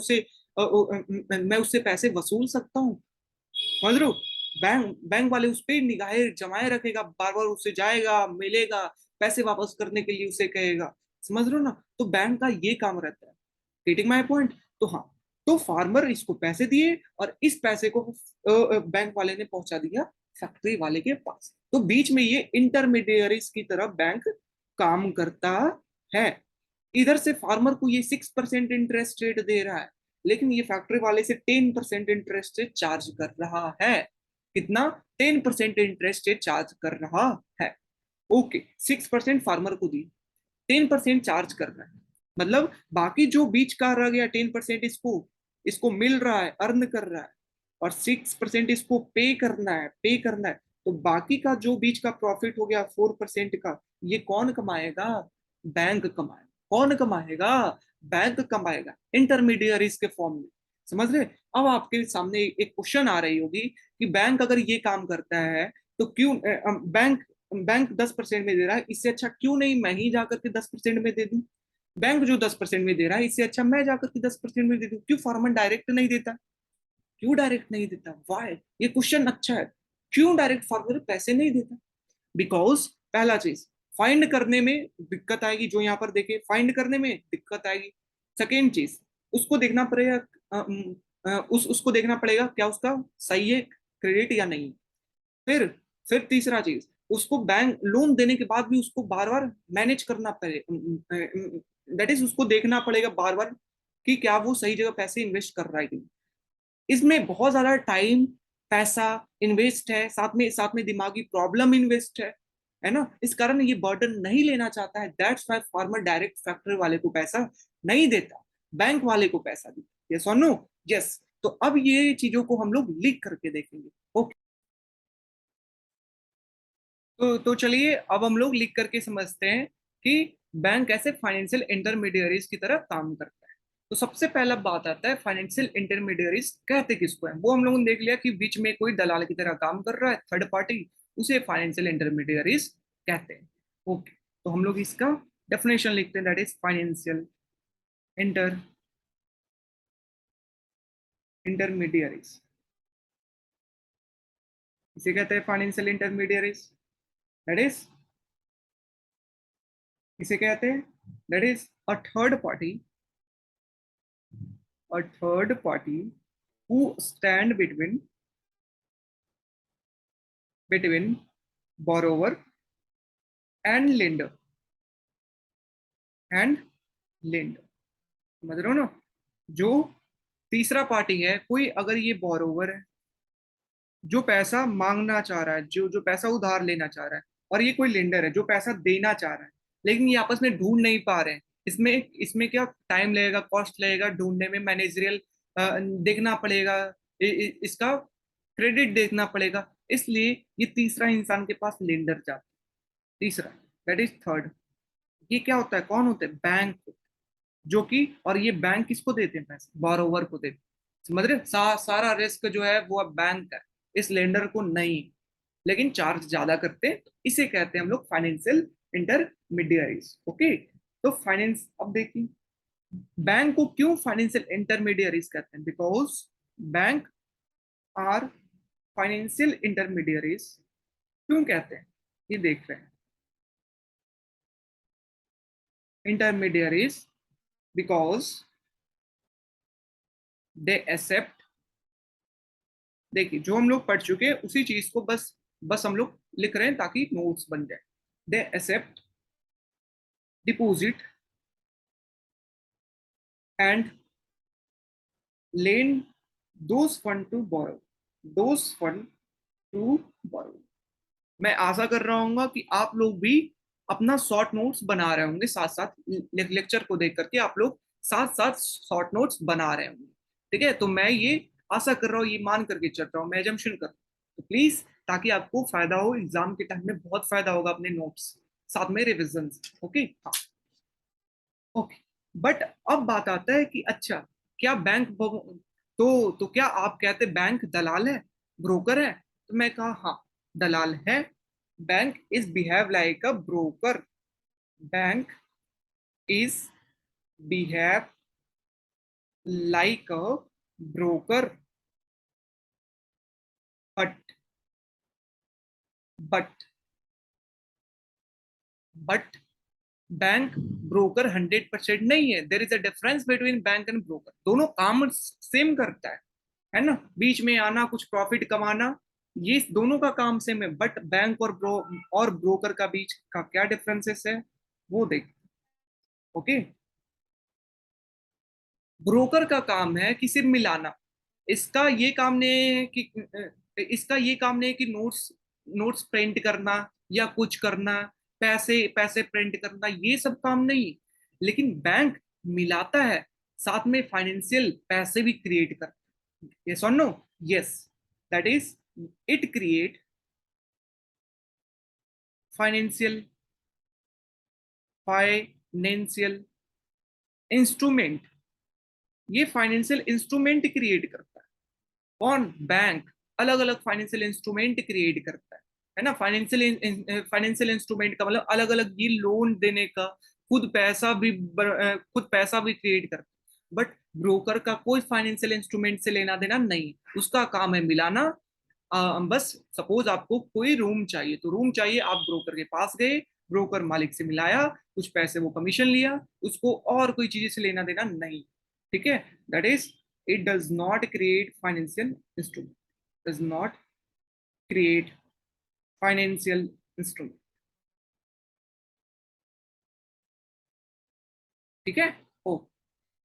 उससे पैसे वसूल सकता हूँ। समझ रहे हो, बैंक वाले उस पर निगाहें जमाए रखेगा, बार बार उससे जाएगा, मिलेगा, पैसे वापस करने के लिए उसे कहेगा। समझ रहे हो ना, तो बैंक का ये काम रहता है। Getting my point. तो हाँ, तो फार्मर इसको पैसे दिए और इस पैसे को बैंक वाले ने पहुंचा दिया फैक्ट्री वाले के पास। तो बीच में ये इंटरमीडियरीज की तरह बैंक काम करता है। इधर से फार्मर को ये 6% इंटरेस्ट रेट दे रहा है, लेकिन ये फैक्ट्री वाले से 10% इंटरेस्ट रेट चार्ज कर रहा है। कितना, 10% इंटरेस्ट रेट चार्ज कर रहा है। ओके, 6% फार्मर को दी, 10% चार्ज कर रहा है। मतलब बाकी जो बीच का रह गया 10% इसको इसको मिल रहा है, अर्न कर रहा है, और 6% इसको पे करना है। तो बाकी का जो बीच का प्रॉफिट हो गया 4% का, ये कौन कमाएगा, बैंक कमाएगा। कौन कमाएगा, बैंक कमाएगा, इंटरमीडियरीज के फॉर्म में। समझ रहे। अब आपके सामने एक क्वेश्चन आ रही होगी कि बैंक अगर ये काम करता है तो क्यों बैंक बैंक 10% में दे रहा है, इससे अच्छा क्यों नहीं मैं ही जाकर के 10% में दे दूं। बैंक जो 10% में दे रहा है, इससे अच्छा मैं जाकर के 10% में दे दूं। क्यों फार्मर डायरेक्ट नहीं देता, क्यों डायरेक्ट नहीं देता, वाई, ये क्वेश्चन अच्छा है। क्यों डायरेक्ट फार्मर पैसे नहीं देता, बिकॉज पहला चीज, फाइंड करने में दिक्कत आएगी। जो यहाँ पर देखे, फाइंड करने में दिक्कत आएगी। सेकेंड चीज, उसको देखना पड़ेगा, उसको देखना पड़ेगा क्या उसका सही है क्रेडिट या नहीं। फिर फिर तीसरा चीज, उसको बैंक लोन देने के बाद भी उसको बार बार मैनेज करना पड़ेगा। दैट इज, उसको देखना पड़ेगा बार बार कि क्या वो सही जगह पैसे इन्वेस्ट कर रहा है कि नहीं। इसमें बहुत ज्यादा टाइम, पैसा इन्वेस्ट है, साथ में दिमागी प्रॉब्लम इन्वेस्ट है ना। इस कारण ये बर्डन नहीं लेना चाहता है। That's why farmer direct factory वाले को पैसा नहीं देता, बैंक वाले को पैसा देता। यस और नो, यस। तो अब ये चीजों को हम लोग लिख करके देखेंगे। ओके, तो चलिए अब हम लोग लिख करके समझते हैं कि बैंक कैसे फाइनेंशियल इंटरमीडियरीज की तरह काम करता है। तो सबसे पहला बात आता है, फाइनेंशियल इंटरमीडियरीज कहते किसको है। वो हम लोगों ने देख लिया कि बीच में कोई दलाल की तरह काम कर रहा है, थर्ड पार्टी, उसे फाइनेंशियल इंटरमीडियरीज कहते हैं। ओके, तो हम लोग इसका डेफिनेशन लिखते हैं, दैट इज फाइनेंशियल इंटरमीडियरीज। इसे कहते हैं फाइनेंशियल इंटरमीडियरीज, दैट इज, इसे कहते हैं, that is a third party who stand between borrower and lender। समझ रहे हो ना, जो तीसरा पार्टी है, कोई अगर ये बोरोवर है जो पैसा मांगना चाह रहा है, जो जो पैसा उधार लेना चाह रहा है, और ये कोई लेंडर है जो पैसा देना चाह रहा है, लेकिन ये आपस में ढूंढ नहीं पा रहे हैं। इसमें इसमें क्या टाइम लगेगा, कॉस्ट लगेगा ढूंढने में, मैनेजरियल देखना पड़ेगा, इसका क्रेडिट देखना पड़ेगा, इसलिए ये तीसरा इंसान के पास लेंडर जाता है। तीसरा, दैट इज थर्ड। ये क्या होता है, कौन होते हैं, बैंक, जो कि, और ये बैंक किसको देते हैं पैसे, बोरोवर को देते हैं। समझ रहे, सारा रिस्क जो है वो अब बैंक का है, इस लेंडर को नहीं, लेकिन चार्ज ज्यादा करते हैं, तो इसे कहते हैं हम लोग फाइनेंशियल इंटरमीडियरीज। ओके, तो फाइनेंस, अब देखिए बैंक को क्यों फाइनेंशियल इंटरमीडियरीज कहते हैं, because bank are financial intermediaries. क्यों कहते हैं, ये देख रहे हैं, इंटरमीडियरीज बिकॉज दे एक्सेप्ट, देखिए जो हम लोग पढ़ चुके हैं उसी चीज को बस बस हम लोग लिख रहे हैं ताकि नोट्स बन जाए। They accept deposit and lend those fund to borrow, those fund to borrow। मैं आशा कर रहा हूँ कि आप लोग भी अपना शॉर्ट नोट्स बना रहे होंगे, साथ साथ लेक्चर को देख करके आप लोग साथ साथ शॉर्ट नोट्स बना रहे होंगे। ठीक है, तो मैं ये आशा कर रहा हूँ, ये मान करके चल रहा हूँ, मैं एजम्पशन कर रहा हूँ, तो प्लीज, ताकि आपको फायदा हो एग्जाम के टाइम में, बहुत फायदा होगा अपने नोट्स साथ में रिविजन। ओके, हाँ, ओके। बट अब बात आता है कि अच्छा, क्या बैंक, तो क्या आप कहते बैंक दलाल है, ब्रोकर है, तो मैं कहा हाँ, दलाल है। Bank is behave like a broker, bank is behave like a broker, but but but bank broker 100% नहीं है। There is a difference between bank and broker, दोनों काम सेम करता है ना, बीच में आना, कुछ प्रॉफिट कमाना, ये दोनों का काम सेम है, बट बैंक और ब्रोकर का बीच का क्या डिफरेंसेस है, वो देख। ओके, ब्रोकर का काम है कि सिर्फ मिलाना, इसका ये काम नहीं है कि इसका ये काम नहीं है कि नोट्स नोट्स प्रिंट करना या कुछ करना, पैसे पैसे प्रिंट करना, ये सब काम नहीं। लेकिन बैंक मिलाता है, साथ में फाइनेंशियल पैसे भी क्रिएट करता है। यस और no, yes, that is, it create financial financial instrument, ये फाइनेंशियल इंस्ट्रूमेंट क्रिएट करता है। कौन, बैंक अलग अलग फाइनेंशियल इंस्ट्रूमेंट क्रिएट करता है ना। फाइनेंशियल इंस्ट्रूमेंट का मतलब अलग अलग, ये लोन देने का, खुद पैसा भी क्रिएट करता है। बट ब्रोकर का कोई फाइनेंशियल इंस्ट्रूमेंट से लेना देना नहीं, उसका काम है मिलाना। बस सपोज आपको कोई रूम चाहिए, तो रूम चाहिए, आप ब्रोकर के पास गए, ब्रोकर मालिक से मिलाया, कुछ पैसे वो कमीशन लिया, उसको और कोई चीज से लेना देना नहीं। ठीक है, that is, it does not create financial instrument, does not create financial instrument। ठीक है, ओ,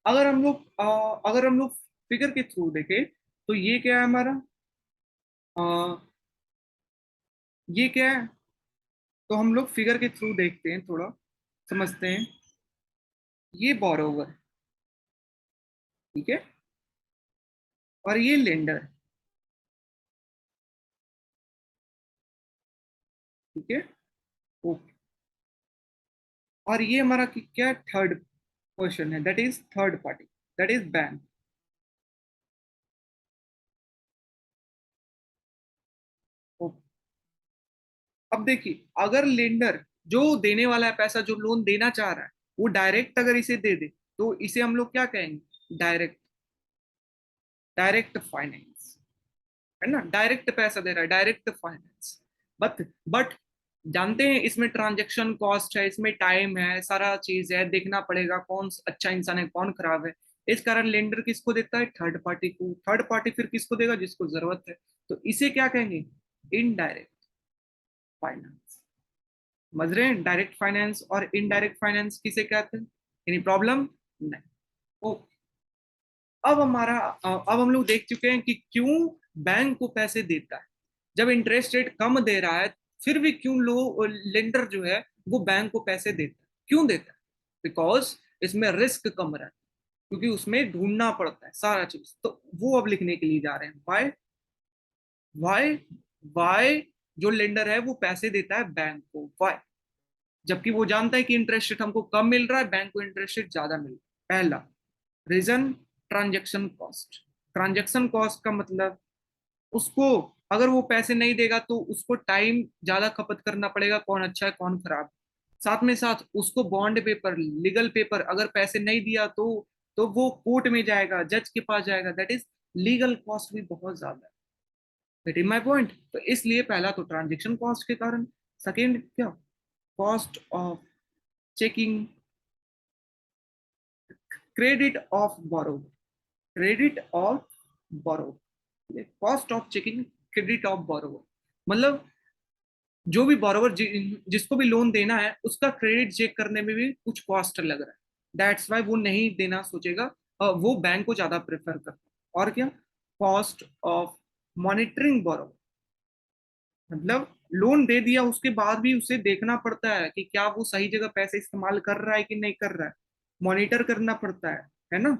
अगर हम लोग फिगर के थ्रू देखें, तो ये क्या है हमारा, आ, ये क्या है, तो हम लोग फिगर के थ्रू देखते हैं, थोड़ा समझते हैं। ये बोरोवर, ठीक है, और ये लेंडर, ठीक है, ओके। और ये हमारा क्या, थर्ड क्वेश्चन है, that is third party, that is bank. अब देखिए, अगर लेंडर, जो देने वाला है पैसा, जो लोन देना चाह रहा है, वो डायरेक्ट अगर इसे दे दे, तो इसे हम लोग क्या कहेंगे, डायरेक्ट, डायरेक्ट फाइनेंस, है ना, डायरेक्ट पैसा दे रहा है, डायरेक्ट फाइनेंस। बट जानते हैं इसमें ट्रांजेक्शन कॉस्ट है, इसमें टाइम है, सारा चीज है, देखना पड़ेगा कौन अच्छा इंसान है, कौन खराब है। इस कारण लेंडर किसको देता है, थर्ड पार्टी को। थर्ड पार्टी फिर किसको देगा, जिसको जरूरत है। तो इसे क्या कहेंगे, इनडायरेक्ट फाइनेंस। समझ रहे हैं, डायरेक्ट फाइनेंस और इनडायरेक्ट फाइनेंस किसे कहते हैं, एनी प्रॉब्लम, नहीं। ओ, अब हम लोग देख चुके हैं कि क्यों बैंक को पैसे देता है। जब इंटरेस्ट रेट कम दे रहा है, फिर भी क्यों लो लेंडर जो है वो बैंक को पैसे देता है, क्यों देता है? बिकॉज इसमें रिस्क कम रहता है, क्योंकि उसमें ढूंढना पड़ता है सारा चीज। तो वो अब लिखने के लिए जा रहे हैं, वाई वाई वाई जो लेंडर है वो पैसे देता है बैंक को, वाई, जबकि वो जानता है कि इंटरेस्ट रेट हमको कम मिल रहा है, बैंक को इंटरेस्ट रेट ज्यादा मिल रहा है। पहला reason, transaction cost. Transaction cost का मतलब उसको अगर वो पैसे नहीं देगा तो उसको टाइम ज्यादा खपत करना पड़ेगा, कौन अच्छा है कौन खराब। साथ में साथ उसको बॉन्ड पेपर, लीगल पेपर, अगर पैसे नहीं दिया तो वो कोर्ट में जाएगा, जज के पास जाएगा, दैट इज लीगल कॉस्ट भी बहुत ज्यादा है। That is my point. तो इसलिए पहला तो ट्रांजेक्शन कॉस्ट के कारण। सेकेंड क्या, cost of checking credit of borrow, credit of borrow, cost of checking credit of borrower, मतलब जो भी बोरोवर जिसको भी लोन देना है उसका क्रेडिट चेक करने में भी कुछ कॉस्ट लग रहा है। दैट्स वाई वो नहीं देना सोचेगा, वो बैंक को ज्यादा प्रेफर करता है। और क्या, कॉस्ट ऑफ मॉनिटरिंग बोरोवर, मतलब लोन दे दिया उसके बाद भी उसे देखना पड़ता है कि क्या वो सही जगह पैसे इस्तेमाल कर रहा है कि नहीं कर रहा है, मॉनिटर करना पड़ता है ना।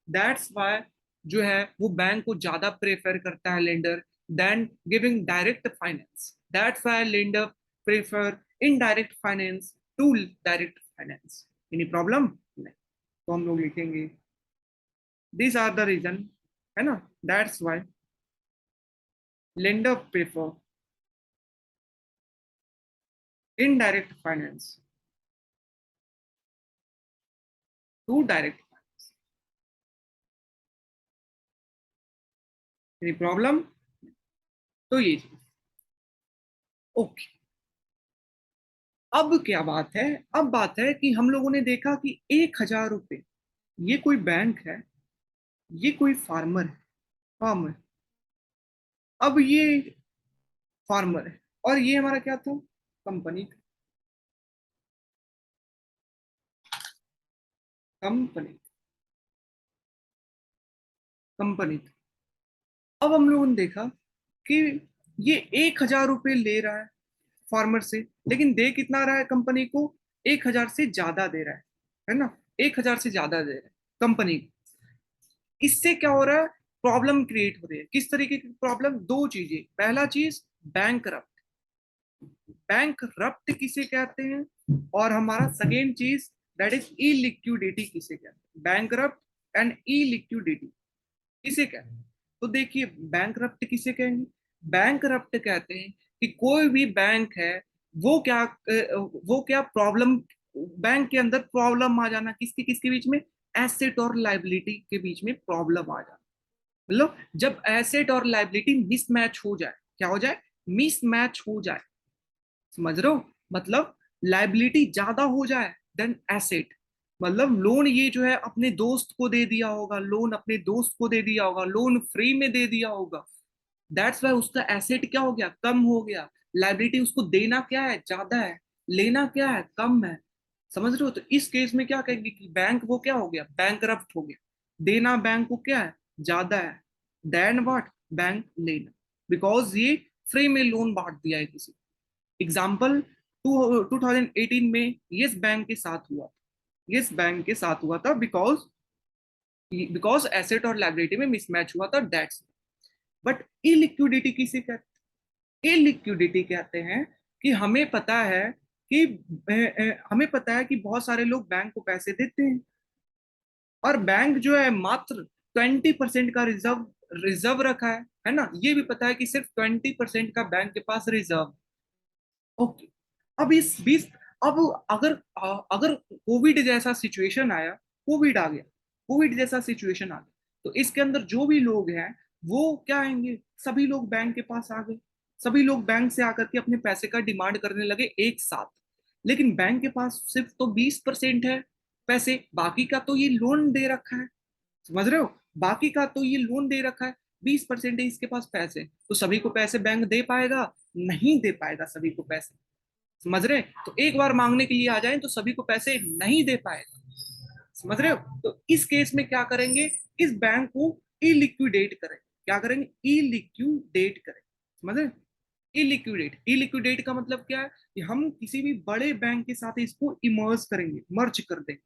दैट्स वाई जो है वो बैंक को ज्यादा प्रेफर करता है lender than giving direct finance. That's why lender prefer indirect finance to direct finance. Any problem नहीं, तो हम लोग लिखेंगे दिस आर द रीजन, है ना। That's why lender prefer indirect finance to direct finance. Any problem? तो ये चीज ओके। अब क्या बात है, अब बात है कि हम लोगों ने देखा कि 1,000 रुपये, ये कोई बैंक है, ये कोई फार्मर है, फार्मर। अब ये फार्मर है और ये हमारा क्या था, कंपनी, कंपनी, कंपनी। अब हम लोगों ने देखा कि ये 1,000 रुपये ले रहा है फार्मर से, लेकिन दे कितना रहा है कंपनी को, 1,000 से ज्यादा दे रहा है ना, 1,000 से ज्यादा दे रहा है कंपनी। इससे क्या हो रहा है, प्रॉब्लम क्रिएट हो रही है। किस तरीके की प्रॉब्लम, दो चीजें। पहला चीज, बैंक रप्ट, बैंक रप्ट किसे कहते हैं, और हमारा सेकेंड चीज दैट इज ई लिक्विडिटी किसे कहते हैं, बैंक रप्ट एंड ई लिक्विडिटी किसे कहते हैं। तो देखिए बैंक रप्ट किसे कहेंगे, बैंक रप्ट कहते हैं कि कोई भी बैंक है वो क्या प्रॉब्लम, बैंक के अंदर प्रॉब्लम आ जाना, किसके किसके बीच में, एसेट और लाइबिलिटी के बीच में प्रॉब्लम आ जाना। मतलब जब एसेट और लाइबिलिटी मिसमैच हो जाए, क्या हो जाए, मिसमैच हो जाए, समझ रहे हो, मतलब लाइबिलिटी ज्यादा हो जाए देन एसेट। मतलब लोन ये जो है अपने दोस्त को दे दिया होगा, लोन अपने दोस्त को दे दिया होगा, लोन फ्री में दे दिया होगा, दैट्स वाई उसका एसेट क्या हो गया, कम हो गया। लाइबिलिटी उसको देना क्या है, ज्यादा है, लेना क्या है, कम है। समझ रहे हो, तो इस केस में क्या कहेंगे कि बैंक वो क्या हो गया, बैंक हो गया। देना बैंक को क्या है, ज्यादा है, देन व्हाट, बैंक लेना, बिकॉज ये फ्री में लोन बांट दिया है किसी। एग्जाम्पल 2018 में यस बैंक के साथ हुआ, यस बैंक के साथ हुआ था, बिकॉज बिकॉज एसेट और लाइबिलिटी में मिसमैच हुआ था, दैट्स। बट इलिक्विडिटी किसे कहते हैं, इलिक्विडिटी कहते हैं कि हमें पता है कि हमें पता है कि बहुत सारे लोग बैंक को पैसे देते हैं, और बैंक जो है मात्र 20% का रिजर्व रिजर्व रखा है ना, ये भी पता है कि सिर्फ 20% का बैंक के पास रिजर्व। ओके, अब इस 20, अब अगर अगर कोविड जैसा सिचुएशन आया, कोविड आ गया, कोविड जैसा सिचुएशन आ गया, तो इसके अंदर जो भी लोग हैं वो क्या आएंगे, सभी लोग बैंक के पास आ गए, सभी लोग बैंक से आकर के अपने पैसे का डिमांड करने लगे एक साथ। लेकिन बैंक के पास सिर्फ तो 20% है पैसे, बाकी का तो ये लोन दे रखा है, समझ रहे हो, बाकी का तो ये लोन दे रखा है, 20% है इसके पास पैसे, तो सभी को पैसे बैंक दे पाएगा, नहीं दे पाएगा सभी को पैसे। समझ रहे, तो एक बार मांगने के लिए आ जाए तो सभी को पैसे नहीं दे पाएगा, समझ रहे हो। तो इस केस में क्या करेंगे, इस बैंक को इलिक्विडेट करें, क्या करेंगे, इलिक्विडेट करें, समझ रहे। इलिक्विडेट, इलिक्विडेट का मतलब क्या है कि हम किसी भी बड़े बैंक के साथ इसको इमर्ज करेंगे, मर्ज कर देंगे।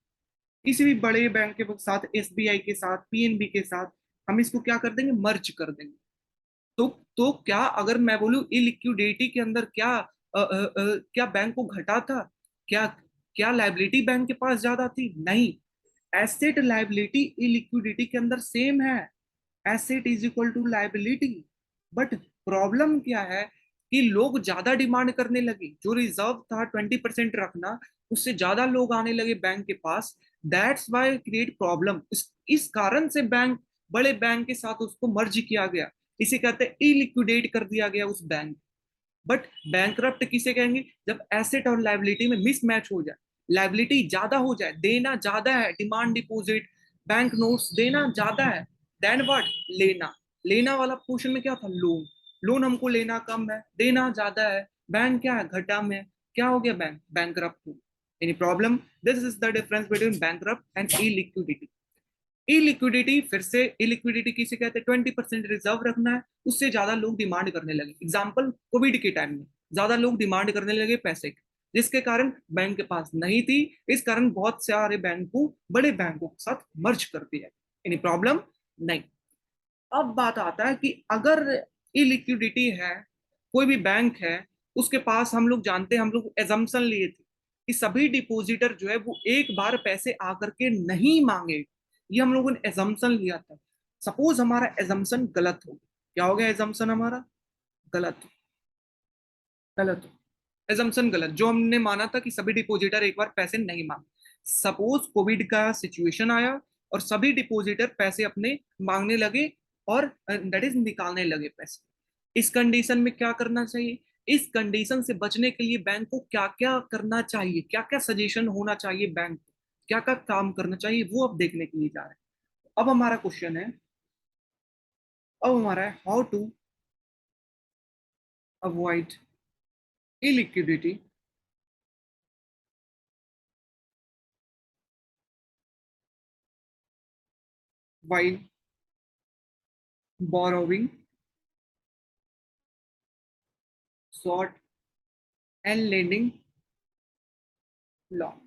किसी भी बड़े बैंक के साथ, एसबीआई के साथ, पीएनबी के साथ हम इसको क्या कर देंगे, मर्ज कर देंगे। तो तो क्या अगर मैं बोलूं इलिक्विडिटी के अंदर क्या क्या बैंक को घटा था? क्या क्या लाइबिलिटी बैंक के पास ज्यादा थी? नहीं। एसेट लाइबिलिटी इलिक्विडिटी के अंदर सेम है। Asset is equal to liability. But problem क्या है कि लोग ज्यादा डिमांड करने लगे, जो रिजर्व था 20% रखना, उससे ज्यादा लोग आने लगे बैंक के पास। That's why create problem. इस कारण से बैंक, बड़े बैंक के साथ उसको मर्ज किया गया। इसे कहते हैं इलिक्विडेट कर दिया गया उस बैंक। बट बैंकरप्ट किसे कहेंगे? जब एसेट और लाइबिलिटी में मिसमैच हो जाए, लाइबिलिटी ज्यादा हो जाए, देना ज्यादा है, डिमांड डिपॉजिट, बैंक नोट्स देना ज्यादा है, देन व्हाट, लेना, लेना वाला पोर्शन में क्या था, लोन, लोन हमको लेना कम है, देना ज्यादा है, बैंक क्या है, घटा में। क्या हो गया, bank bankrupt. Any problem? This is the difference between bankrupt and illiquidity. Illiquidity, फिर से इलिक्विडिटी किसे कहते हैं? 20% रिजर्व रखना है, उससे ज्यादा लोग डिमांड करने लगे। एग्जाम्पल, कोविड के टाइम में ज्यादा लोग डिमांड करने लगे पैसे की, जिसके कारण बैंक के पास नहीं थी। इस कारण बहुत सारे बैंक को बड़े बैंकों के साथ मर्ज कर दिया। Any problem? नहीं। अब बात आता है कि अगर इलिक्विडिटी है, कोई भी बैंक है, उसके पास, हम लोग जानते हैं, हम लोग एजम्पशन लिए थे कि सभी डिपॉजिटर जो है वो एक बार पैसे आकर के नहीं मांगे। ये हम लोगों ने एजम्पशन लिया था। सपोज हमारा एजम्पशन गलत हो, क्या हो गया एजम्पशन हमारा? गलत, गलत एजम्पशन गलत, जो हमने माना था कि सभी डिपॉजिटर एक बार पैसे नहीं मांगे। सपोज कोविड का सिचुएशन आया और सभी डिपॉजिटर पैसे अपने मांगने लगे, और दैट इज निकालने लगे पैसे। इस कंडीशन में क्या करना चाहिए? इस कंडीशन से बचने के लिए बैंक को क्या क्या करना चाहिए, क्या क्या सजेशन होना चाहिए बैंक को, क्या क्या काम करना चाहिए, वो अब देखने के लिए जा रहे हैं। अब हमारा क्वेश्चन है, अब हमारा है how to avoid illiquidity while borrowing short and lending long।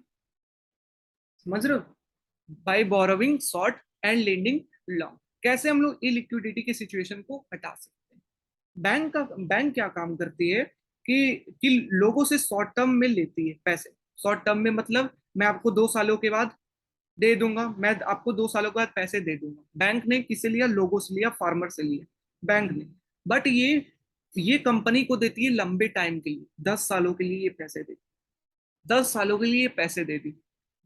समझ रहे हो? By borrowing short and lending long, कैसे हम लोग इलिक्विडिटी की सिचुएशन को हटा सकते हैं? बैंक क्या काम करती है कि लोगों से शॉर्ट टर्म में लेती है पैसे। शॉर्ट टर्म में मतलब मैं आपको 2 सालों के बाद दे दूंगा, मैं आपको 2 सालों के बाद पैसे दे दूंगा। बैंक ने किसे लिया? लोगों से लिया, फार्मर से लिया, बैंक ने। बट ये कंपनी को देती है लंबे टाइम के लिए, 10 सालों के लिए ये पैसे देती, 10 सालों के लिए पैसे दे दी।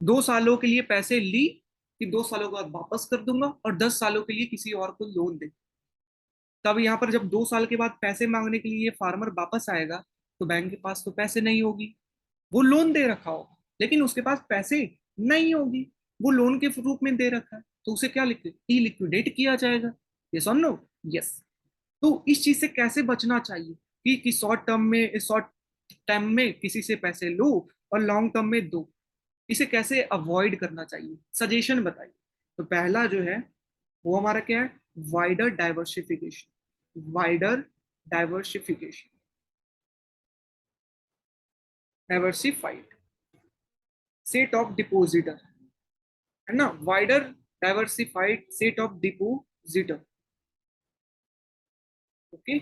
2 सालों के लिए पैसे ली कि 2 सालों के बाद वापस कर दूंगा, और 10 सालों के लिए किसी और को लोन दे। तब यहाँ पर जब 2 साल के बाद पैसे मांगने के लिए ये फार्मर वापस आएगा, तो बैंक के पास तो पैसे नहीं होगी। वो लोन दे रखा होगा लेकिन उसके पास पैसे नहीं होगी, वो लोन के रूप में दे रखा है, तो उसे क्या लिक्विड, ई लिक्विडेट किया जाएगा। यस और नो? यस। तो इस चीज से कैसे बचना चाहिए कि शॉर्ट टर्म में किसी से पैसे लो और लॉन्ग टर्म में दो, इसे कैसे अवॉइड करना चाहिए, सजेशन बताइए। तो पहला जो है वो हमारा क्या है? Wider diversification, wider diversification, diversified set of depositor, है ना, wider diversified set of depositor. Okay,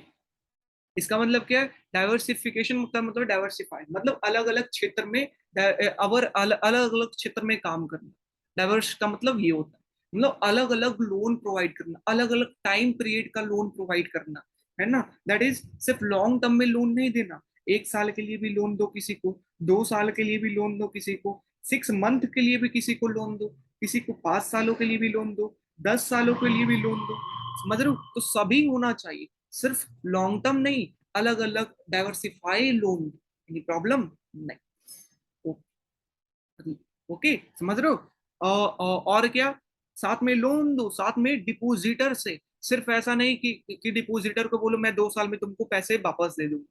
इसका मतलब क्या है? डाइवर्सिफिकेशन मतलब डाइवर्सिफाइड मतलब अलग अलग क्षेत्र में, अवर अलग अलग क्षेत्र में काम करना। डाइवर्स का मतलब ये होता है, मतलब अलग अलग लोन प्रोवाइड करना, अलग अलग टाइम पीरियड का लोन प्रोवाइड करना, है ना। दैट इज सिर्फ लॉन्ग टर्म में लोन नहीं देना, 1 साल के लिए भी लोन दो किसी को, 2 साल के लिए भी लोन दो किसी को, 6 मंथ के लिए भी किसी को लोन दो, किसी को 5 सालों के लिए भी लोन दो, 10 सालों के लिए भी लोन दो। समझ रहे हो? तो सभी होना चाहिए, सिर्फ लॉन्ग टर्म नहीं, अलग अलग डाइवर्सिफाई लोन। Any problem? नहीं। ओके, समझ रहे हो? और क्या, साथ में लोन दो, साथ में डिपोजिटर से। सिर्फ ऐसा नहीं कि डिपोजिटर को बोलो मैं 2 साल में तुमको पैसे वापस दे दूंगा।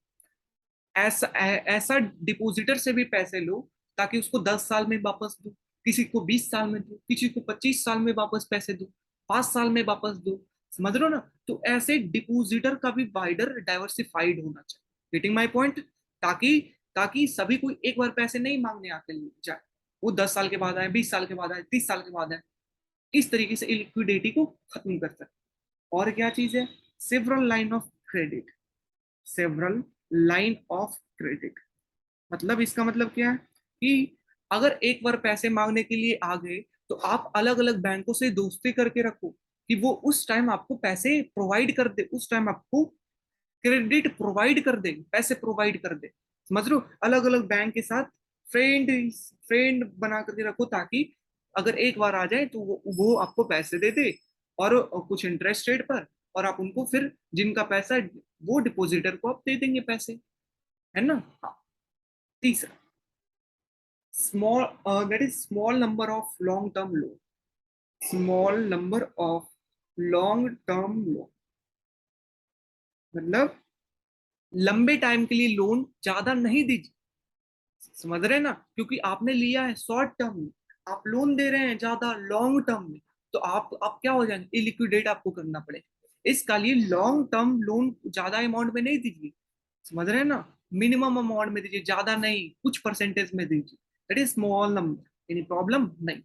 ऐसा डिपोजिटर से भी पैसे लो ताकि उसको 10 साल में वापस दो, किसी को 20 साल में दो, किसी को 25 साल में वापस पैसे दो, 5 साल में वापस दो। समझ रहे हो ना? तो ऐसे डिपोजिटर का भी वाइडर डाइवर्सिफाइड होना चाहिए। Getting my point? ताकि ताकि सभी कोई एक बार पैसे नहीं मांगने आते जाए, वो 10 साल के बाद आए, 20 साल के बाद आए, 30 साल के बाद आए। इस तरीके से लिक्विडिटी को खत्म कर सकते। और क्या चीज है? Several line of credit. Several line of credit मतलब इसका मतलब क्या है कि अगर एक बार पैसे मांगने के लिए आ गए तो आप अलग अलग बैंकों से दोस्ती करके रखो कि वो उस टाइम आपको पैसे प्रोवाइड कर दे, उस टाइम आपको क्रेडिट प्रोवाइड कर दे, पैसे प्रोवाइड कर दे। समझ लो, अलग अलग बैंक के साथ फ्रेंड फ्रेंड बना करके रखो, ताकि अगर एक बार आ जाए तो वो आपको पैसे दे दे, और कुछ इंटरेस्ट रेट पर, और आप उनको फिर जिनका पैसा है, वो डिपॉजिटर को आप दे देंगे पैसे, है ना? हाँ। तीसरा, small that is small number of long term loan। small number of long term loan मतलब लंबे टाइम के लिए लोन ज्यादा नहीं दीजिए। समझ रहे हैं ना? क्योंकि आपने लिया है शॉर्ट टर्म में, आप लोन दे रहे हैं ज्यादा लॉन्ग टर्म में, तो आप क्या हो जाएंगे, इलिक्विडेट आपको करना पड़ेगा। इसका लिए लॉन्ग टर्म लोन ज्यादा अमाउंट में नहीं दीजिए। समझ रहे हैं ना? मिनिमम अमाउंट में दीजिए, ज्यादा नहीं, कुछ परसेंटेज में दीजिए। That is small number, any problem नहीं।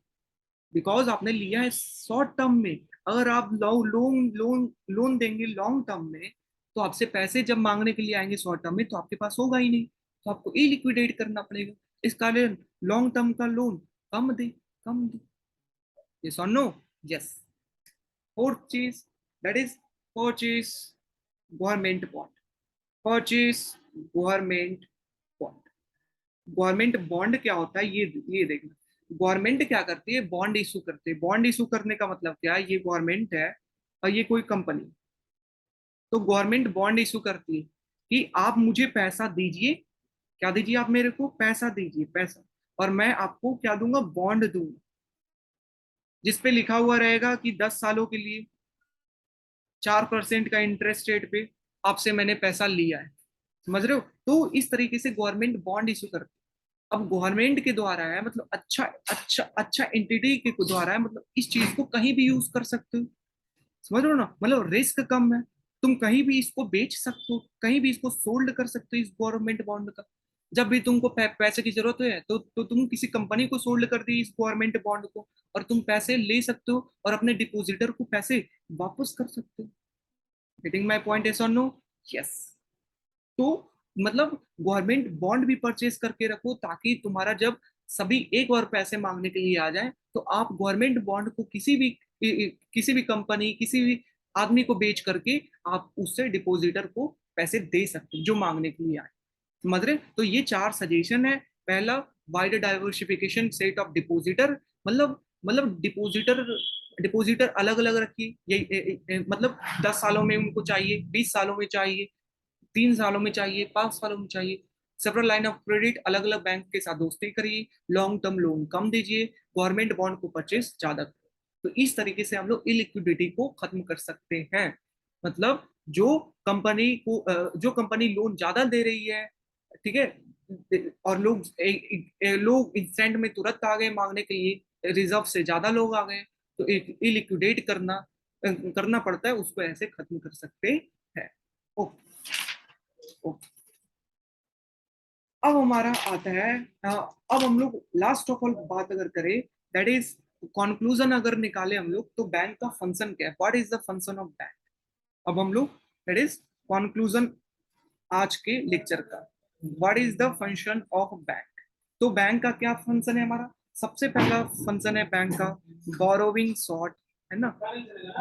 बिकॉज आपने लिया है शॉर्ट टर्म में। अगर आप लोन लोन लोन देंगे लॉन्ग टर्म में, तो आपसे पैसे जब मांगने के लिए आएंगे शॉर्ट टर्म में, तो आपके पास होगा ही नहीं, तो आपको ई लिक्विडेट करना पड़ेगा। इस कारण लॉन्ग टर्म का लोन कम दे, कम दे। यस और नो? यस। फोर्थ चीज, that is purchase government bond. Purchase government bond. Government bond क्या होता है, ये देखना। गवर्नमेंट क्या करती है, बॉन्ड इशू करती है। बॉन्ड इशू करने का मतलब क्या है, ये गवर्नमेंट है और ये कोई कंपनी, तो गवर्नमेंट बॉन्ड इशू करती है कि आप मुझे पैसा दीजिए। क्या दीजिए? आप मेरे को पैसा दीजिए, पैसा, और मैं आपको क्या दूंगा, बॉन्ड दूंगा, जिसपे लिखा हुआ रहेगा कि 10 सालों के लिए 4% का इंटरेस्ट रेट पे आपसे मैंने पैसा लिया है। समझ रहे हो? तो इस तरीके से गवर्नमेंट बॉन्ड इशू करती है। अब गवर्नमेंट के द्वारा है, मतलब अच्छा अच्छा अच्छा एंटिटी के द्वारा है, मतलब इस चीज को कहीं भी यूज कर सकते हो। समझ रहे हो ना? मतलब रिस्क कम है, तुम कहीं भी इसको बेच सकते हो, कहीं भी इसको सोल्ड कर सकते हो इस गवर्नमेंट बॉन्ड का। जब भी तुमको पैसे की जरूरत है तो तुम किसी कंपनी को सोल्ड कर दी इस गवर्नमेंट बॉन्ड को, और तुम पैसे ले सकते हो और अपने डिपॉजिटर को पैसे वापस कर सकते हो। गेटिंग माई पॉइंट, यस और नो? यस। तो मतलब गवर्नमेंट बॉन्ड भी परचेज करके रखो, ताकि तुम्हारा जब सभी एक बार पैसे मांगने के लिए आ जाए, तो आप गवर्नमेंट बॉन्ड को किसी भी कंपनी, किसी भी आदमी को बेच करके आप उससे डिपॉजिटर को पैसे दे सकते हो जो मांगने के लिए आए। समझ रहे? तो ये 4 सजेशन है। पहला, wide diversification set of depositor. मतलब डिपॉजिटर डिपॉजिटर अलग अलग रखिए। मतलब 10 सालों में उनको चाहिए, 20 सालों में चाहिए, 3 सालों में चाहिए, 5 सालों में चाहिए। सेवरल लाइन ऑफ क्रेडिट, अलग अलग बैंक के साथ दोस्ती करिए, लॉन्ग टर्म लोन कम दीजिए, गवर्नमेंट बॉन्ड को परचेस ज्यादा करिए। तो इस तरीके से हम लोग इलिक्विडिटी को खत्म कर सकते हैं। मतलब जो कंपनी लोन ज्यादा दे रही है, ठीक है, और लोग इंस्टेंट में तुरंत आ गए मांगने के लिए, रिजर्व से ज्यादा लोग आ गए, तो इलिक्विडेट करना पड़ता है, उसको ऐसे खत्म कर सकते हैं। ओके। ओके। अब हमारा आता है, अब हम लोग लास्ट ऑफ ऑल बात अगर करें, दैट इज कंक्लूजन अगर निकाले हम लोग, तो बैंक का फंक्शन क्या है, what is the function of bank. अब हम लोग, दैट इज कंक्लूजन आज के लेक्चर का, what is the function of bank. तो बैंक का क्या फंक्शन है हमारा? सबसे पहला फंक्शन है बैंक का बोरोविंग शॉर्ट, है ना?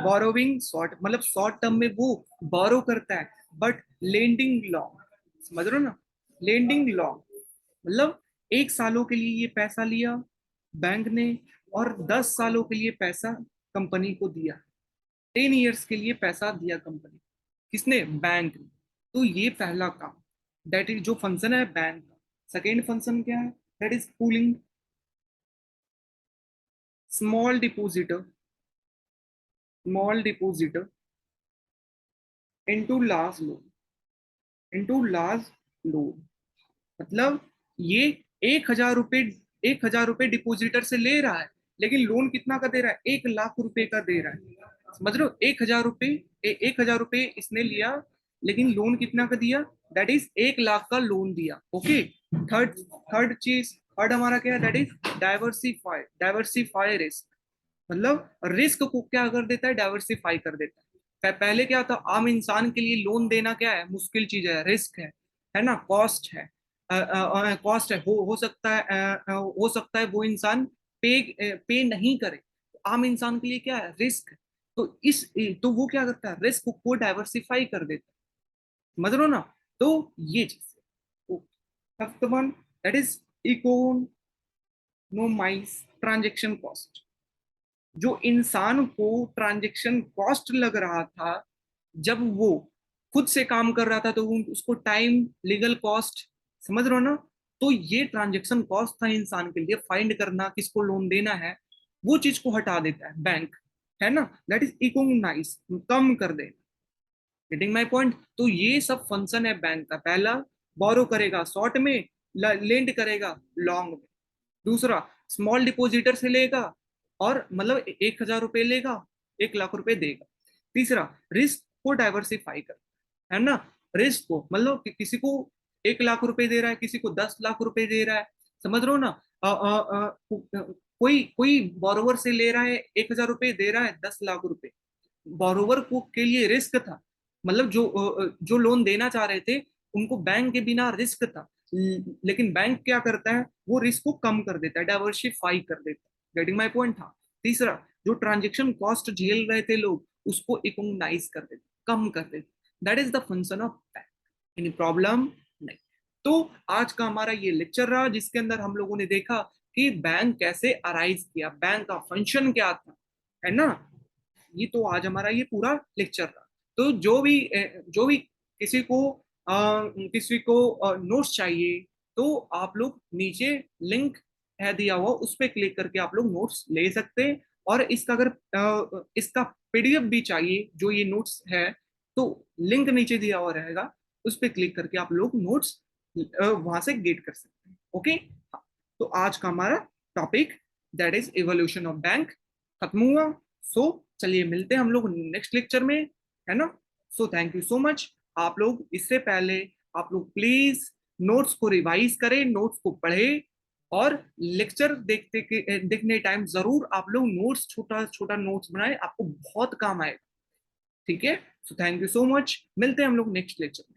बोरोविंग शॉर्ट मतलब शॉर्ट टर्म में वो बोरो करता है, बट लेंडिंग लॉन्ग। समझ रहे हो ना? लेंडिंग लॉन्ग मतलब 1 सालों के लिए ये पैसा लिया बैंक ने, और 10 सालों के लिए पैसा कंपनी को दिया। 10 ईयर्स के लिए पैसा दिया कंपनी, किसने? बैंक ने। तो ये पहला काम, दैट इज जो फंक्शन है बैंक का। सेकेंड फंक्शन क्या है? That is pooling small depositor small depositor into large loan, into large loan. मतलब ये 1,000 रुपए 1,000 रुपए डिपोजिटर से ले रहा है, लेकिन लोन कितना का दे रहा है? 1 लाख रुपए का दे रहा है। समझ रहे हो? 1,000 रुपए, 1,000 रुपए इसने लिया लेकिन लोन कितना का दिया, दैट इज 1 लाख का लोन दिया। ओके, थर्ड थर्ड चीज, थर्ड हमारा क्या है, दैट इज डाइवर्सिफाई रिस्क। मतलब रिस्क को क्या कर देता है, डाइवर्सिफाई कर देता है। पहले क्या था, आम इंसान के लिए लोन देना क्या है, मुश्किल चीज है, रिस्क है ना, कॉस्ट है, कॉस्ट है, हो सकता है हो सकता है वो इंसान पे नहीं करे। आम इंसान के लिए क्या है, रिस्क। तो इस तो वो क्या करता है, रिस्क को डाइवर्सिफाई कर देता है, समझ रहे हो ना। तो ये चीज, fifth one, that is economise transaction cost. जो इंसान को ट्रांजेक्शन कॉस्ट लग रहा था जब वो खुद से काम कर रहा था, तो उसको टाइम, लीगल कॉस्ट, समझ रहे हो ना। तो ये ट्रांजेक्शन कॉस्ट था इंसान के लिए, फाइंड करना किसको लोन देना है, वो चीज को हटा देता है बैंक, है ना। दैट इज इकोनोमाइज, कम कर दे। Getting my point. तो ये सब फंक्शन है बैंक का। पहला, बोरो करेगा शॉर्ट में, लेंड करेगा लॉन्ग में। दूसरा, स्मॉल डिपोजिटर से लेगा और मतलब 1,000 रुपए लेगा, 1 लाख रुपए देगा। तीसरा, रिस्क को डाइवर्सिफाई कर, है ना। रिस्क को मतलब किसी को 1 लाख रुपए दे रहा है, किसी को 10 लाख रुपए दे रहा है, समझ रहे हो ना। कोई कोई बोरोवर से ले रहा है 1,000 रुपए, दे रहा है 10 लाख रुपए। बोरोवर को के लिए रिस्क था, मतलब जो लोन देना चाह रहे थे उनको बैंक के बिना रिस्क था, लेकिन बैंक क्या करता है, वो रिस्क को कम कर देता है, डाइवर्सिफाई कर देता है। गेटिंग माई पॉइंट था। तीसरा, जो ट्रांजेक्शन कॉस्ट झेल रहे थे लोग, उसको इकोनोमाइज कर देते, कम कर देते। That is the function of bank. Any problem? नहीं। तो आज का हमारा ये लेक्चर रहा, जिसके अंदर हम लोगों ने देखा कि बैंक कैसे अराइज किया, बैंक का फंक्शन क्या था, है ना। ये तो आज हमारा ये पूरा लेक्चर रहा। तो जो भी किसी को नोट्स चाहिए, तो आप लोग नीचे लिंक है दिया हुआ, उस पर क्लिक करके आप लोग नोट्स ले सकते हैं। और इसका अगर इसका पीडीएफ भी चाहिए जो ये नोट्स है, तो लिंक नीचे दिया हुआ रहेगा, उस पर क्लिक करके आप लोग नोट्स वहां से गेट कर सकते हैं। ओके, तो आज का हमारा topic, that is evolution of bank, खत्म हुआ। सो चलिए मिलते हैं हम लोग नेक्स्ट लेक्चर में, है ना। So thank you so much. आप लोग इससे पहले, आप लोग प्लीज नोट्स को रिवाइज करें, नोट्स को पढ़े, और लेक्चर देखने टाइम जरूर आप लोग नोट्स, छोटा छोटा नोट्स बनाए, आपको बहुत काम आएगा। ठीक है। So thank you so much, मिलते हैं हम लोग नेक्स्ट लेक्चर में।